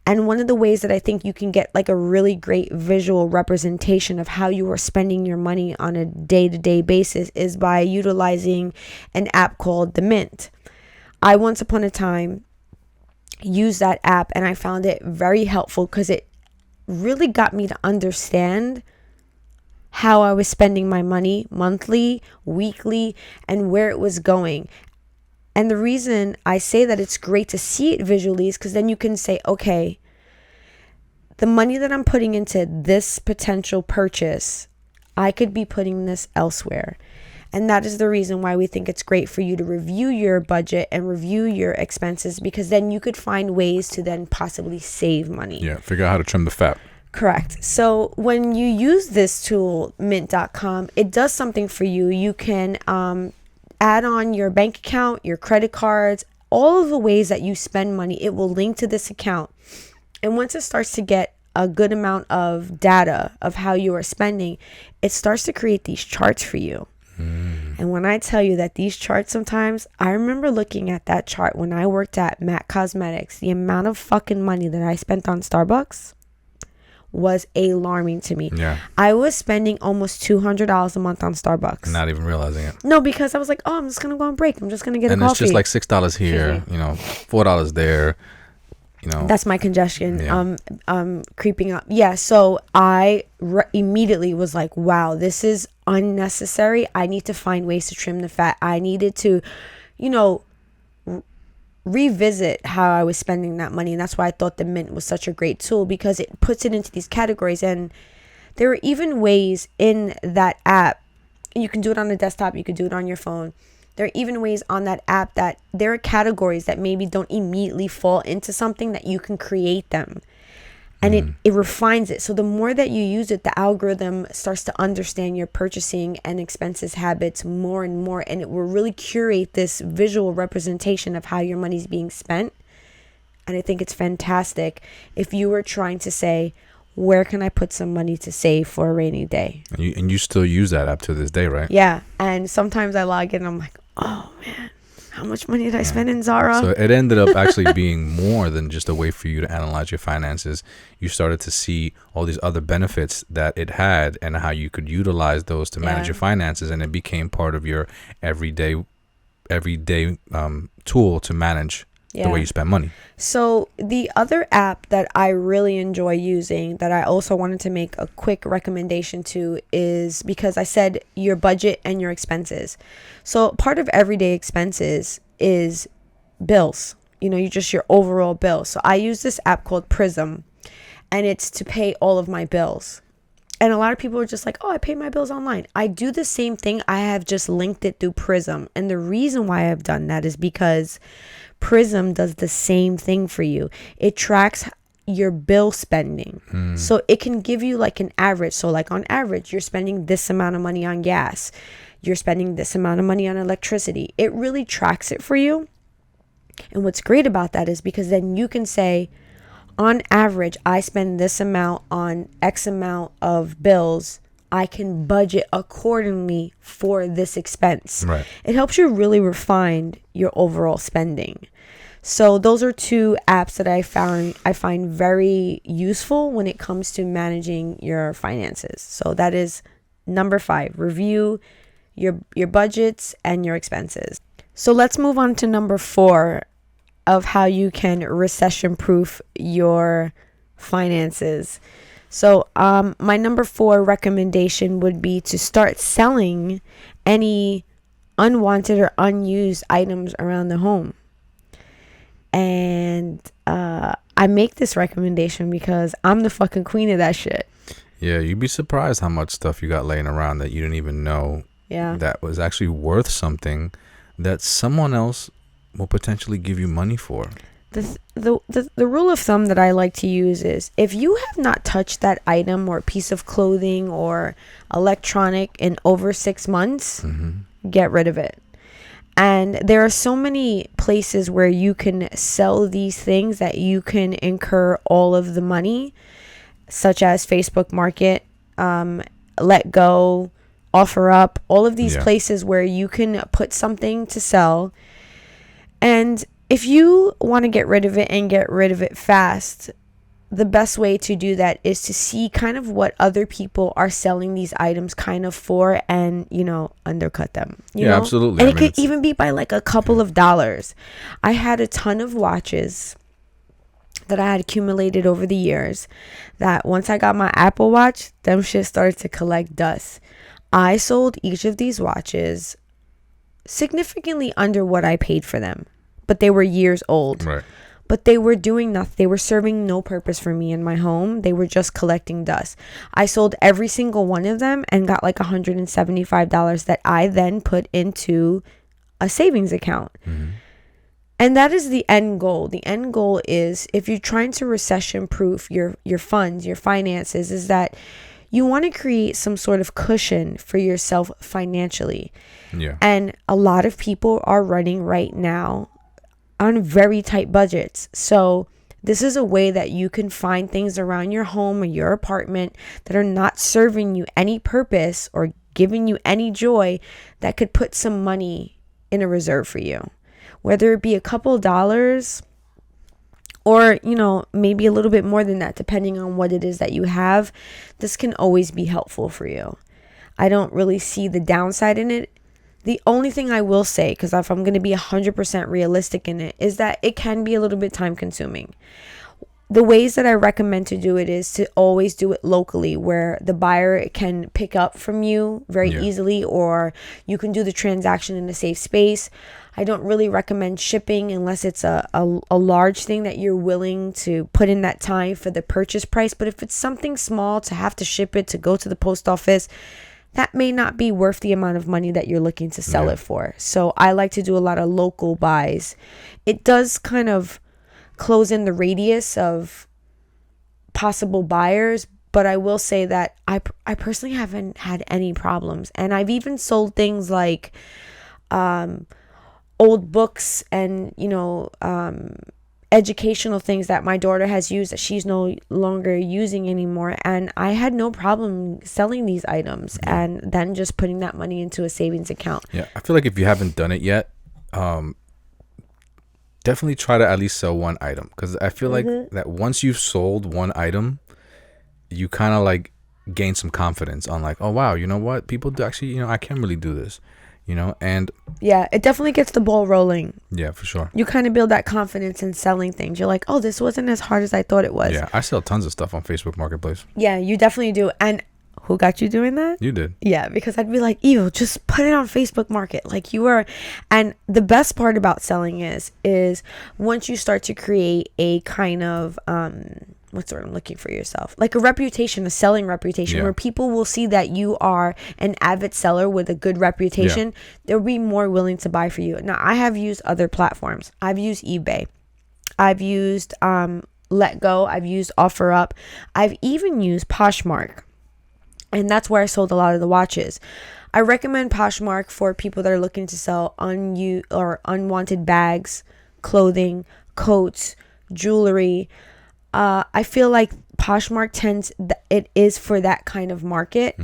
Speaker 1: And one of the ways that I think you can get like a really great visual representation of how you are spending your money on a day-to-day basis is by utilizing an app called The Mint. I once upon a time used that app and I found it very helpful because it really got me to understand how I was spending my money monthly, weekly, and where it was going. And the reason I say that it's great to see it visually is because then you can say, okay, the money that I'm putting into this potential purchase, I could be putting this elsewhere. And that is the reason why we think it's great for you to review your budget and review your expenses, because then you could find ways to then possibly save money.
Speaker 2: Yeah, figure out how to trim the fat.
Speaker 1: Correct. So when you use this tool, mint.com, it does something for you. You can add on your bank account, your credit cards, all of the ways that you spend money. It will link to this account. And once it starts to get a good amount of data of how you are spending, it starts to create these charts for you. And when I tell you that these charts sometimes, I remember looking at that chart when I worked at MAC Cosmetics, the amount of fucking money that I spent on Starbucks was alarming to me.
Speaker 2: Yeah.
Speaker 1: I was spending almost $200 a month on Starbucks.
Speaker 2: Not even realizing it.
Speaker 1: No, because I was like, oh, I'm just going to go on break. I'm just going to get a coffee.
Speaker 2: And it's just like $6 here, $4 there,
Speaker 1: That's my congestion
Speaker 2: Yeah.
Speaker 1: creeping up. Yeah, so I immediately was like, wow, this is unnecessary. I need to find ways to trim the fat. I needed to, revisit how I was spending that money. And that's why I thought the Mint was such a great tool, because it puts it into these categories. And there are even ways in that app, you can do it on the desktop, you could do it on your phone. There are even ways on that app that there are categories that maybe don't immediately fall into something, that you can create them. And it refines it. So the more that you use it, the algorithm starts to understand your purchasing and expenses habits more and more. And it will really curate this visual representation of how your money's being spent. And I think it's fantastic if you were trying to say, where can I put some money to save for a rainy day?
Speaker 2: And you still use that app to this day, right?
Speaker 1: Yeah. And sometimes I log in and I'm like, oh man, how much money did I spend in Zara?
Speaker 2: So it ended up actually being more than just a way for you to analyze your finances. You started to see all these other benefits that it had and how you could utilize those to manage your finances. And it became part of your everyday tool to manage the way you spend money.
Speaker 1: So the other app that I really enjoy using, that I also wanted to make a quick recommendation to, is because I said your budget and your expenses. So part of everyday expenses is bills, just your overall bill. So I use this app called Prism, and it's to pay all of my bills. And a lot of people are just like, oh, I pay my bills online. I do the same thing. I have just linked it through Prism. And the reason why I've done that is because Prism does the same thing for you. It tracks your bill spending. So it can give you like an average. So like on average, you're spending this amount of money on gas. You're spending this amount of money on electricity. It really tracks it for you. And what's great about that is because then you can say, on average, I spend this amount on X amount of bills I can budget accordingly for this expense.
Speaker 2: Right.
Speaker 1: It helps you really refine your overall spending. So those are two apps that I find very useful when it comes to managing your finances. So that is number 5, review your budgets and your expenses. So let's move on to number 4 of how you can recession-proof your finances. So my number 4 recommendation would be to start selling any unwanted or unused items around the home. And I make this recommendation because I'm the fucking queen of that shit.
Speaker 2: Yeah, you'd be surprised how much stuff you got laying around that you didn't even know that was actually worth something that someone else will potentially give you money for.
Speaker 1: The rule of thumb that I like to use is if you have not touched that item or piece of clothing or electronic in over 6 months, get rid of it. And there are so many places where you can sell these things that you can incur all of the money, such as Facebook Market, Let Go, Offer Up, all of these places where you can put something to sell. And if you want to get rid of it and get rid of it fast, the best way to do that is to see kind of what other people are selling these items kind of for and, undercut them. You know?
Speaker 2: Absolutely.
Speaker 1: And it could even be by like a couple of dollars. I had a ton of watches that I had accumulated over the years that once I got my Apple Watch, them shit started to collect dust. I sold each of these watches significantly under what I paid for them, but they were years old.
Speaker 2: Right.
Speaker 1: But they were doing nothing. They were serving no purpose for me in my home. They were just collecting dust. I sold every single one of them and got like $175 that I then put into a savings account. And that is the end goal. The end goal is, if you're trying to recession-proof your funds, your finances, is that you want to create some sort of cushion for yourself financially.
Speaker 2: Yeah.
Speaker 1: And a lot of people are running right now on very tight budgets. So this is a way that you can find things around your home or your apartment that are not serving you any purpose or giving you any joy that could put some money in a reserve for you. Whether it be a couple dollars or, maybe a little bit more than that, depending on what it is that you have, this can always be helpful for you. I don't really see the downside in it. The only thing I will say, because if I'm going to be 100% realistic in it, is that it can be a little bit time consuming. The ways that I recommend to do it is to always do it locally, where the buyer can pick up from you very easily, or you can do the transaction in a safe space. I don't really recommend shipping unless it's a large thing that you're willing to put in that time for the purchase price. But if it's something small, to have to ship it, to go to the post office, that may not be worth the amount of money that you're looking to sell it for. So I like to do a lot of local buys. It does kind of close in the radius of possible buyers, but I will say that I personally haven't had any problems. And I've even sold things like old books and, educational things that my daughter has used that she's no longer using anymore, and I had no problem selling these items and then just putting that money into a savings account.
Speaker 2: I feel like if you haven't done it yet, definitely try to at least sell one item, because I feel like that once you've sold one item, you kind of like gain some confidence on like, oh wow, you know what, people do actually, I can really do this, and
Speaker 1: it definitely gets the ball rolling.
Speaker 2: Yeah, for sure.
Speaker 1: You kind of build that confidence in selling things. You're like, oh, this wasn't as hard as I thought it was.
Speaker 2: Yeah, I sell tons of stuff on Facebook Marketplace.
Speaker 1: Yeah, you definitely do. And who got you doing that?
Speaker 2: You did.
Speaker 1: Yeah, because I'd be like, ew, just put it on Facebook Market. Like you are. And the best part about selling is once you start to create a kind of what's the word I'm looking for yourself, like a reputation, a selling reputation, where people will see that you are an avid seller with a good reputation, they'll be more willing to buy for you. Now, I have used other platforms. I've used eBay. I've used Let Go. I've used Offer Up. I've even used Poshmark. And that's where I sold a lot of the watches. I recommend Poshmark for people that are looking to sell unwanted bags, clothing, coats, jewelry, I feel like Poshmark it is for that kind of market.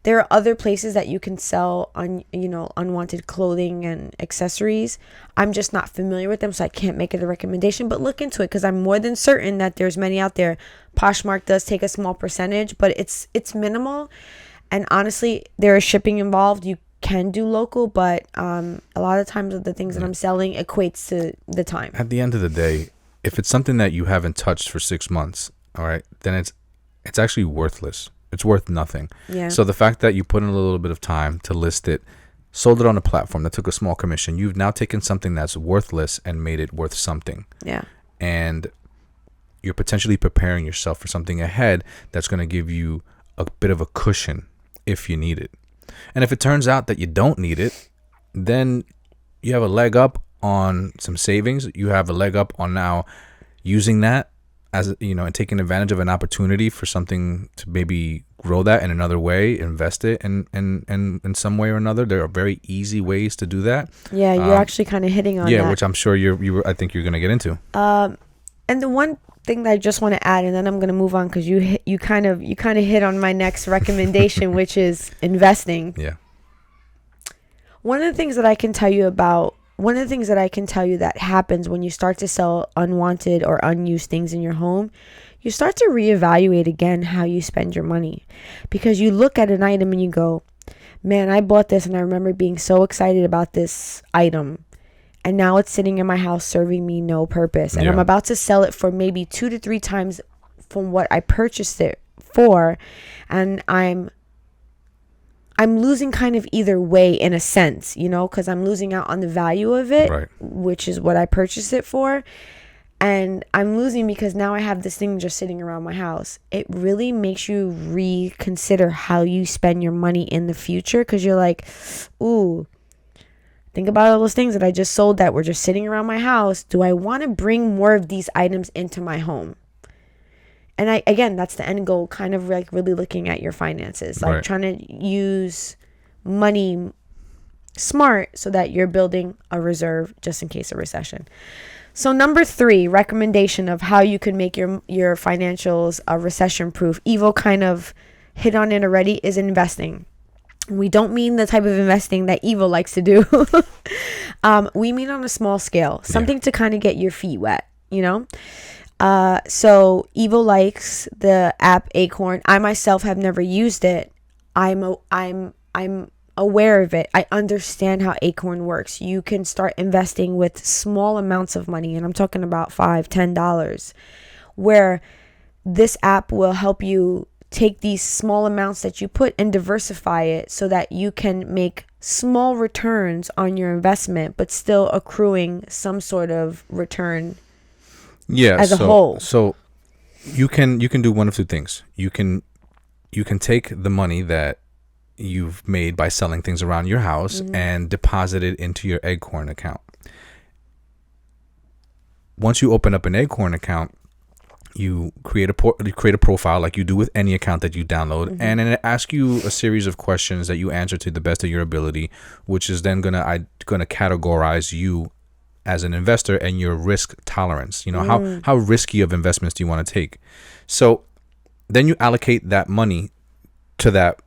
Speaker 1: There are other places that you can sell unwanted clothing and accessories. I'm just not familiar with them, so I can't make it a recommendation, but look into it, because I'm more than certain that there's many out there. Poshmark does take a small percentage, but it's minimal, and honestly, there is shipping involved. You can do local, but a lot of times the things that I'm selling equates to the time.
Speaker 2: At the end of the day, if it's something that you haven't touched for 6 months, all right, then it's actually worthless. It's worth nothing.
Speaker 1: Yeah.
Speaker 2: So the fact that you put in a little bit of time to list it, sold it on a platform that took a small commission, you've now taken something that's worthless and made it worth something.
Speaker 1: Yeah.
Speaker 2: And you're potentially preparing yourself for something ahead that's going to give you a bit of a cushion if you need it. And if it turns out that you don't need it, then you have a leg up on some savings. You have a leg up on now using that as, and taking advantage of an opportunity for something to maybe grow that in another way, invest it in some way or another. There are very easy ways to do that.
Speaker 1: Yeah, you're actually kind of hitting on that.
Speaker 2: Yeah, which I'm sure I think you're going to get into.
Speaker 1: And the one thing that I just want to add, and then I'm going to move on, because you kind of hit on my next recommendation, which is investing.
Speaker 2: Yeah.
Speaker 1: One of the things that I can tell you that happens when you start to sell unwanted or unused things in your home, you start to reevaluate again how you spend your money, because you look at an item and you go, man, I bought this and I remember being so excited about this item, and now it's sitting in my house serving me no purpose, and I'm about to sell it for maybe 2 to 3 times from what I purchased it for, and I'm losing kind of either way in a sense, because I'm losing out on the value of it,
Speaker 2: right,
Speaker 1: which is what I purchased it for. And I'm losing because now I have this thing just sitting around my house. It really makes you reconsider how you spend your money in the future, because you're like, ooh, think about all those things that I just sold that were just sitting around my house. Do I want to bring more of these items into my home? And again, that's the end goal, kind of like really looking at your finances, like trying to use money smart so that you're building a reserve just in case of recession. So number 3, recommendation of how you can make your financials recession proof. Evo kind of hit on it already, is investing. We don't mean the type of investing that Evo likes to do. We mean on a small scale, something to kind of get your feet wet, So Evo likes the app Acorn. I myself have never used it. I'm aware of it. I understand how Acorn works. You can start investing with small amounts of money, and I'm talking about $5, $10, where this app will help you take these small amounts that you put and diversify it so that you can make small returns on your investment, but still accruing some sort of return.
Speaker 2: Yeah,
Speaker 1: as a whole.
Speaker 2: So you can do one of 2 things. You can take the money that you've made by selling things around your house and deposit it into your Acorn account. Once you open up an Acorn account, you create a profile like you do with any account that you download, and then it asks you a series of questions that you answer to the best of your ability, which is then gonna categorize you as an investor and your risk tolerance. How risky of investments do you want to take? So then you allocate that money to that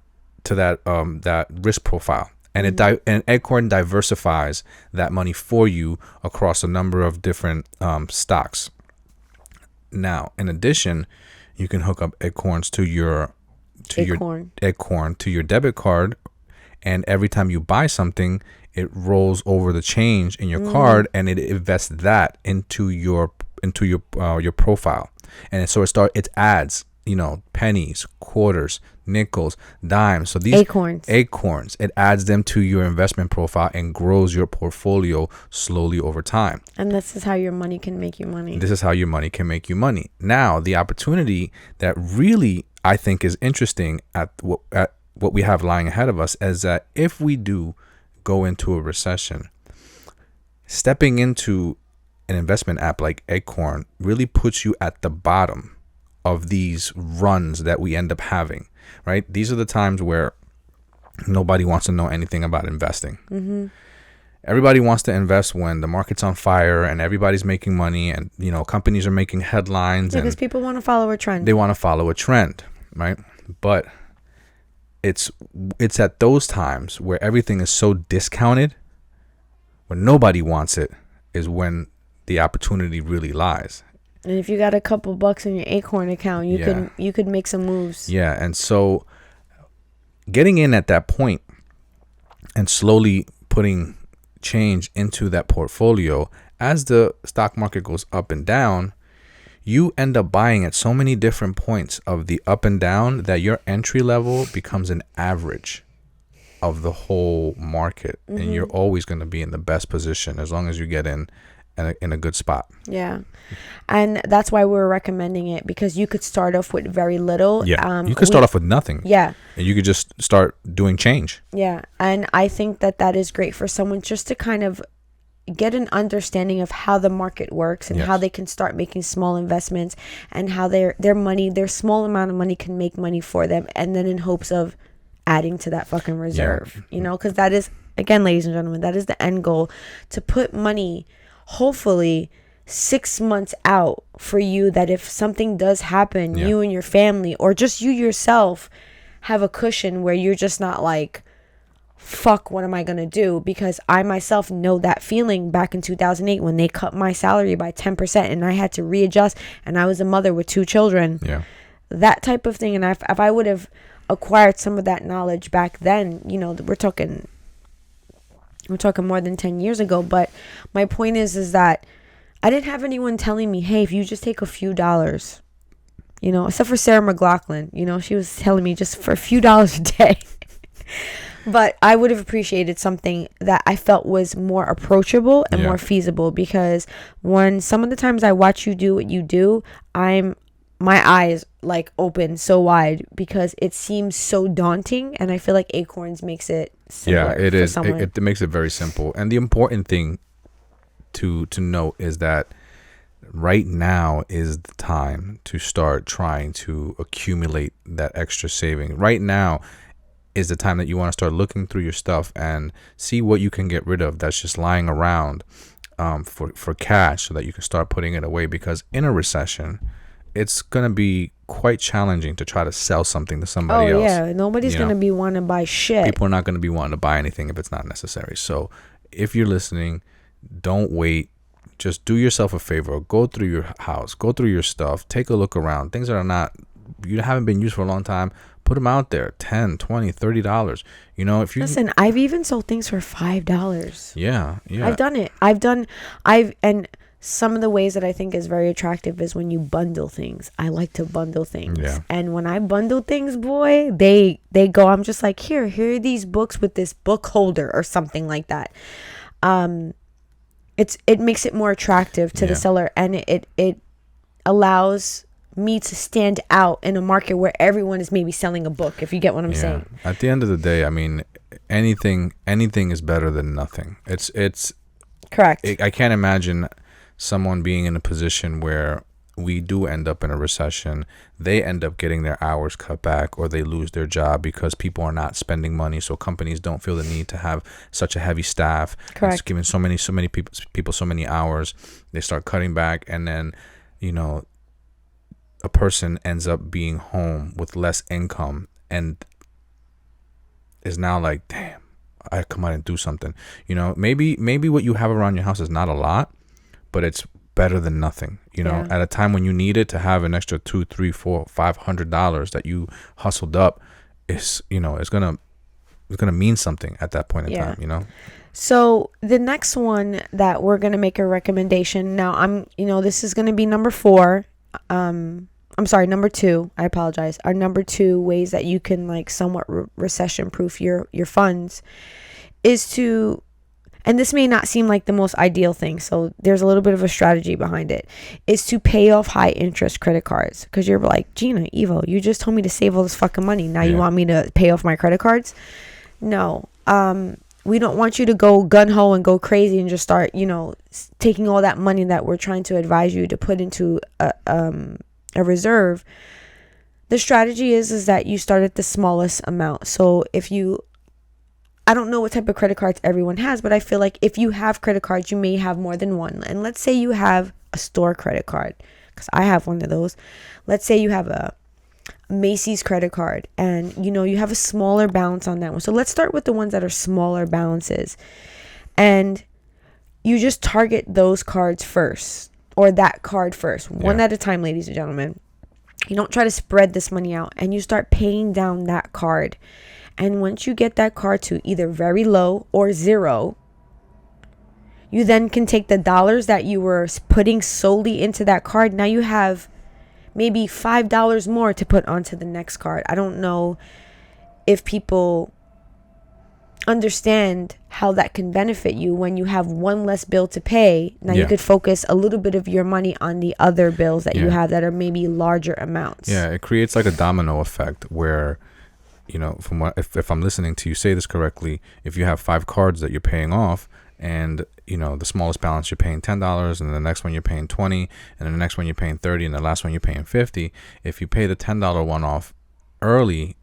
Speaker 2: risk profile, and and Acorn diversifies that money for you across a number of different stocks. Now, in addition, you can hook up Acorns to your debit card, and every time you buy something, it rolls over the change in your card, and it invests that into your profile. And so it adds, pennies, quarters, nickels, dimes. So these acorns, it adds them to your investment profile and grows your portfolio slowly over time.
Speaker 1: And this is how your money can make you money.
Speaker 2: Now, the opportunity that really I think is interesting at what we have lying ahead of us is that if we do go into a recession, stepping into an investment app like Acorn really puts you at the bottom of these runs that we end up having, right? These are the times where nobody wants to know anything about investing. Everybody wants to invest when the market's on fire and everybody's making money, and companies are making headlines.
Speaker 1: Because people want to follow a trend.
Speaker 2: They want to follow a trend, right? But it's at those times where everything is so discounted, when nobody wants it, is when the opportunity really lies.
Speaker 1: And if you got a couple bucks in your Acorn account, you could make some moves.
Speaker 2: Yeah, and so getting in at that point and slowly putting change into that portfolio as the stock market goes up and down, you end up buying at so many different points of the up and down that your entry level becomes an average of the whole market. And you're always going to be in the best position as long as you get in a good spot.
Speaker 1: Yeah. And that's why we're recommending it, because you could start off with very little.
Speaker 2: Yeah. You could start off with nothing.
Speaker 1: Yeah.
Speaker 2: And you could just start doing change.
Speaker 1: Yeah. And I think that is great for someone just to kind of get an understanding of how the market works and how they can start making small investments, and how their small amount of money can make money for them, and then in hopes of adding to that fucking reserve. Because that is, again, ladies and gentlemen, that is the end goal, to put money hopefully 6 months out for you, that if something does happen, you and your family, or just you yourself, have a cushion where you're just not like, fuck, what am I gonna do? Because I myself know that feeling back in 2008 when they cut my salary by 10% and I had to readjust, and I was a mother with 2 children. That type of thing. And if I would have acquired some of that knowledge back then, we're talking more than 10 years ago. But my point is that I didn't have anyone telling me, hey, if you just take a few dollars, except for Sarah McLachlan, she was telling me just for a few dollars a day. But I would have appreciated something that I felt was more approachable and more feasible, because when some of the times I watch you do what you do, my eyes like open so wide, because it seems so daunting, and I feel like Acorns makes it simpler.
Speaker 2: Yeah, it is. It makes it very simple. And the important thing to note is that right now is the time to start trying to accumulate that extra saving. Right now is the time that you want to start looking through your stuff and see what you can get rid of that's just lying around for cash, so that you can start putting it away. Because in a recession, it's going to be quite challenging to try to sell something to somebody else.
Speaker 1: Oh, yeah. Nobody's going to be wanting to buy shit.
Speaker 2: People are not going to be wanting to buy anything if it's not necessary. So if you're listening, don't wait. Just do yourself a favor. Go through your house. Go through your stuff. Take a look around. Things that you haven't been used for a long time, put them out there. $10, $20, $30. If you
Speaker 1: listen, I've even sold things for $5.
Speaker 2: Yeah.
Speaker 1: I've done it. And some of the ways that I think is very attractive is when you bundle things. I like to bundle things.
Speaker 2: Yeah.
Speaker 1: And when I bundle things, boy, they go, I'm just like, here are these books with this book holder or something like that. It makes it more attractive to the seller, and it allows me to stand out in a market where everyone is maybe selling a book, if you get what I'm saying.
Speaker 2: At the end of the day, I mean, anything is better than nothing. It's
Speaker 1: correct.
Speaker 2: I can't imagine someone being in a position where we do end up in a recession, they end up getting their hours cut back, or they lose their job because people are not spending money. So companies don't feel the need to have such a heavy staff.
Speaker 1: Correct.
Speaker 2: It's giving so many people so many hours. They start cutting back, and then a person ends up being home with less income and is now like, damn, I come out and do something. Maybe what you have around your house is not a lot, but it's better than nothing. At a time when you need it to have an extra $200, $300, $400, $500 that you hustled up, it's gonna mean something at that point in time.
Speaker 1: So the next one that we're gonna make a recommendation. Now this is gonna be number 4. I'm sorry, number 2. I apologize. Our number 2 ways that you can like somewhat recession-proof your funds is to, and this may not seem like the most ideal thing, so there's a little bit of a strategy behind it, is to pay off high interest credit cards. Because you're like, Gina, Evo, you just told me to save all this fucking money. Now you want me to pay off my credit cards? No. We don't want you to go gun-ho and go crazy and just start, taking all that money that we're trying to advise you to put into a reserve. The strategy is that you start at the smallest amount. So if you I don't know what type of credit cards everyone has, but I feel like if you have credit cards, you may have more than one. And let's say you have a store credit card, because I have one of those. Let's say you have a Macy's credit card, and you have a smaller balance on that one. So let's start with the ones that are smaller balances, and you just target those cards first, or that card first, one at a time, ladies and gentlemen. You don't try to spread this money out, and you start paying down that card. And once you get that card to either very low or zero, you then can take the dollars that you were putting solely into that card. Now you have maybe $5 more to put onto the next card. I don't know if people understand how that can benefit you when you have one less bill to pay. Now you could focus a little bit of your money on the other bills that you have that are maybe larger amounts. Yeah,
Speaker 2: it creates like a domino effect where, from what, if I'm listening to you say this correctly, if you have 5 cards that you're paying off, and the smallest balance you're paying $10, and the next one you're paying $20, and then the next one you're paying $30, and the last one you're paying $50. If you pay the $10 one off early,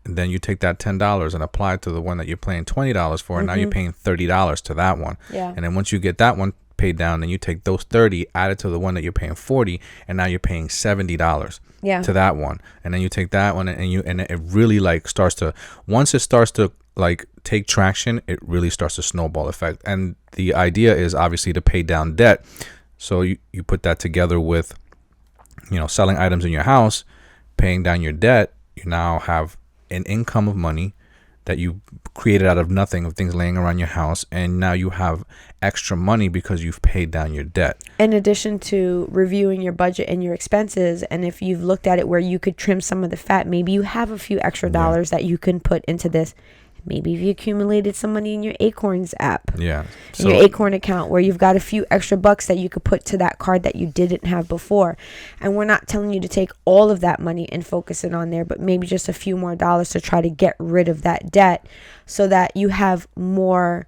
Speaker 2: then you take that $10 and apply it to the one that you're paying $20 for, and now you're paying $30 to that one. And then once you get that one paid down, then you take those $30, add it to the one that you're paying $40, and now you're paying $70 to that one. And then you take that one, and it really like starts to, once it starts to like take traction, it really starts to snowball effect. And the idea is obviously to pay down debt. So you put that together with selling items in your house, paying down your debt. You now have an income of money that you created out of nothing, of things laying around your house, and now you have extra money because you've paid down your debt.
Speaker 1: In addition to reviewing your budget and your expenses, and if you've looked at it where you could trim some of the fat, maybe you have a few extra dollars that you can put into this. Maybe if you accumulated some money in your Acorns app, in your Acorn account, where you've got a few extra bucks that you could put to that card that you didn't have before. And we're not telling you to take all of that money and focus it on there, but maybe just a few more dollars to try to get rid of that debt so that you have more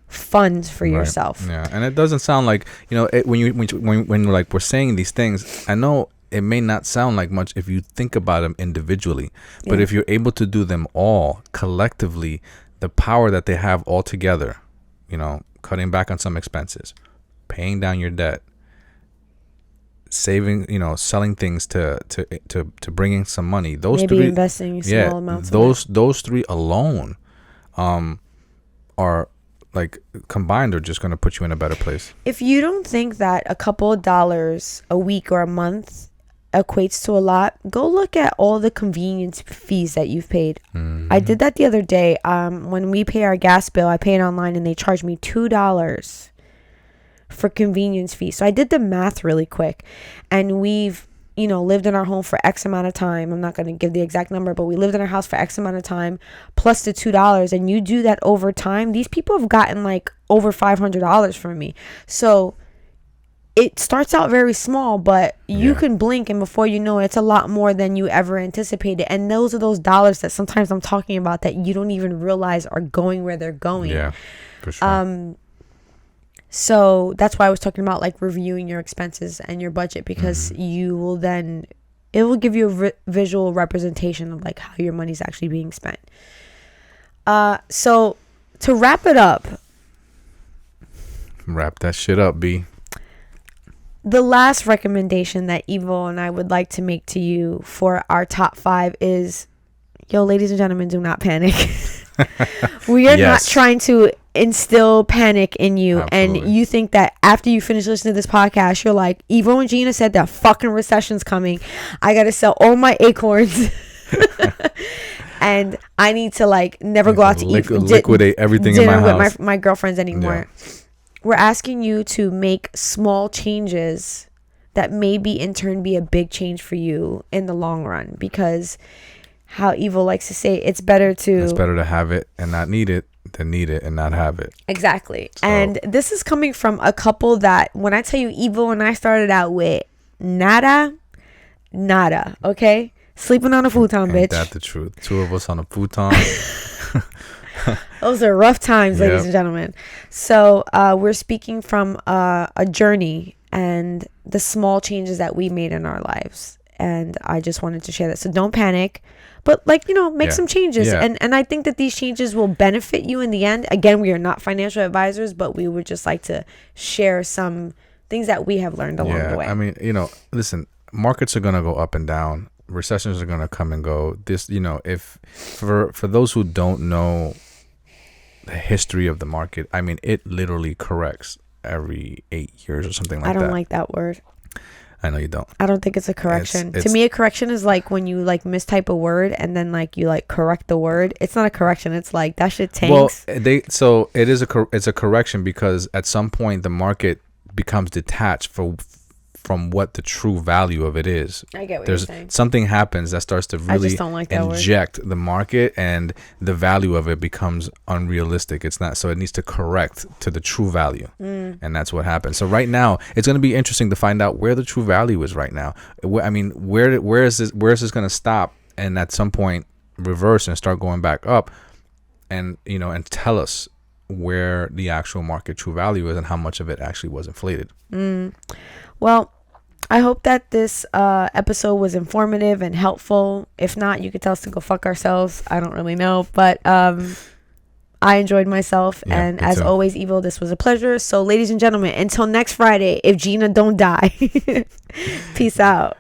Speaker 1: funds for yourself.
Speaker 2: Yeah, and it doesn't sound like, when like we're saying these things, I know it may not sound like much if you think about them individually, but if you're able to do them all collectively, the power that they have all together, cutting back on some expenses, paying down your debt, saving, selling things to bring in some money, those
Speaker 1: maybe
Speaker 2: three,
Speaker 1: investing small amounts.
Speaker 2: Those three alone, are like combined are just going to put you in a better place.
Speaker 1: If you don't think that a couple of dollars a week or a month equates to a lot, go look at all the convenience fees that you've paid. I did that the other day. When we pay our gas bill, I pay it online and they charge me $2 for convenience fees. So I did the math really quick, and we've lived in our home for X amount of time. I'm not going to give the exact number, but we lived in our house for X amount of time plus the $2, and you do that over time. These people have gotten like over $500 from me. So it starts out very small, but you can blink, and before you know it, it's a lot more than you ever anticipated. And those are those dollars that sometimes I'm talking about that you don't even realize are going where they're going.
Speaker 2: Yeah, for sure.
Speaker 1: So that's why I was talking about like reviewing your expenses and your budget, because you will then, it will give you a visual representation of like how your money's actually being spent. So to wrap it up.
Speaker 2: Wrap that shit up, B.
Speaker 1: The last recommendation that Evil and I would like to make to you for our top 5 is, ladies and gentlemen, do not panic. We are not trying to instill panic in you. Absolutely. And you think that after you finish listening to this podcast, you're like, Evo and Gina said that fucking recession's coming. I gotta sell all my Acorns. And I need to like never go out to eat,
Speaker 2: liquidate everything in my house
Speaker 1: with my girlfriends anymore. We're asking you to make small changes that maybe in turn be a big change for you in the long run, because how Evil likes to say, it's better to
Speaker 2: have it and not need it than need it and not have it.
Speaker 1: Exactly. So. And this is coming from a couple that, when I tell you, Evil and I started out with nada, okay? Sleeping on a futon, bitch.
Speaker 2: Ain't that the truth? 2 of us on a futon.
Speaker 1: Those are rough times, ladies and gentlemen. So we're speaking from a journey and the small changes that we made in our lives. and I just wanted to share that. So don't panic, but like, you know, make some changes. And I think that these changes will benefit you in the end. Again, we are not financial advisors, but we would just like to share some things that we have learned along the way.
Speaker 2: I mean, you know, listen, markets are going to go up and down. Recessions are going to come and go. This, you know, if for those who don't know the history of the market, I mean, it literally corrects every 8 years or something like that.
Speaker 1: I don't like that word.
Speaker 2: I know you don't.
Speaker 1: I don't think it's a correction. To me, a correction is like when you like mistype a word and then like you like correct the word. It's not a correction. It's like that shit tanks.
Speaker 2: Well, so it is it's a correction because at some point the market becomes detached from what the true value of it is.
Speaker 1: I get what you're saying.
Speaker 2: Something happens that starts to really inject the market, and the value of it becomes unrealistic. It's not, so it needs to correct to the true value, and that's what happens. So right now, it's going to be interesting to find out where the true value is right now. I mean, where is this going to stop, and at some point reverse and start going back up, and you know, and tell us where the actual market true value is and how much of it actually was inflated.
Speaker 1: Well, I hope that this episode was informative and helpful. If not, you could tell us to go fuck ourselves. I don't really know, but I enjoyed myself, and as always, Evil, this was a pleasure. So ladies and gentlemen, until next Friday, if Gina don't die, peace out.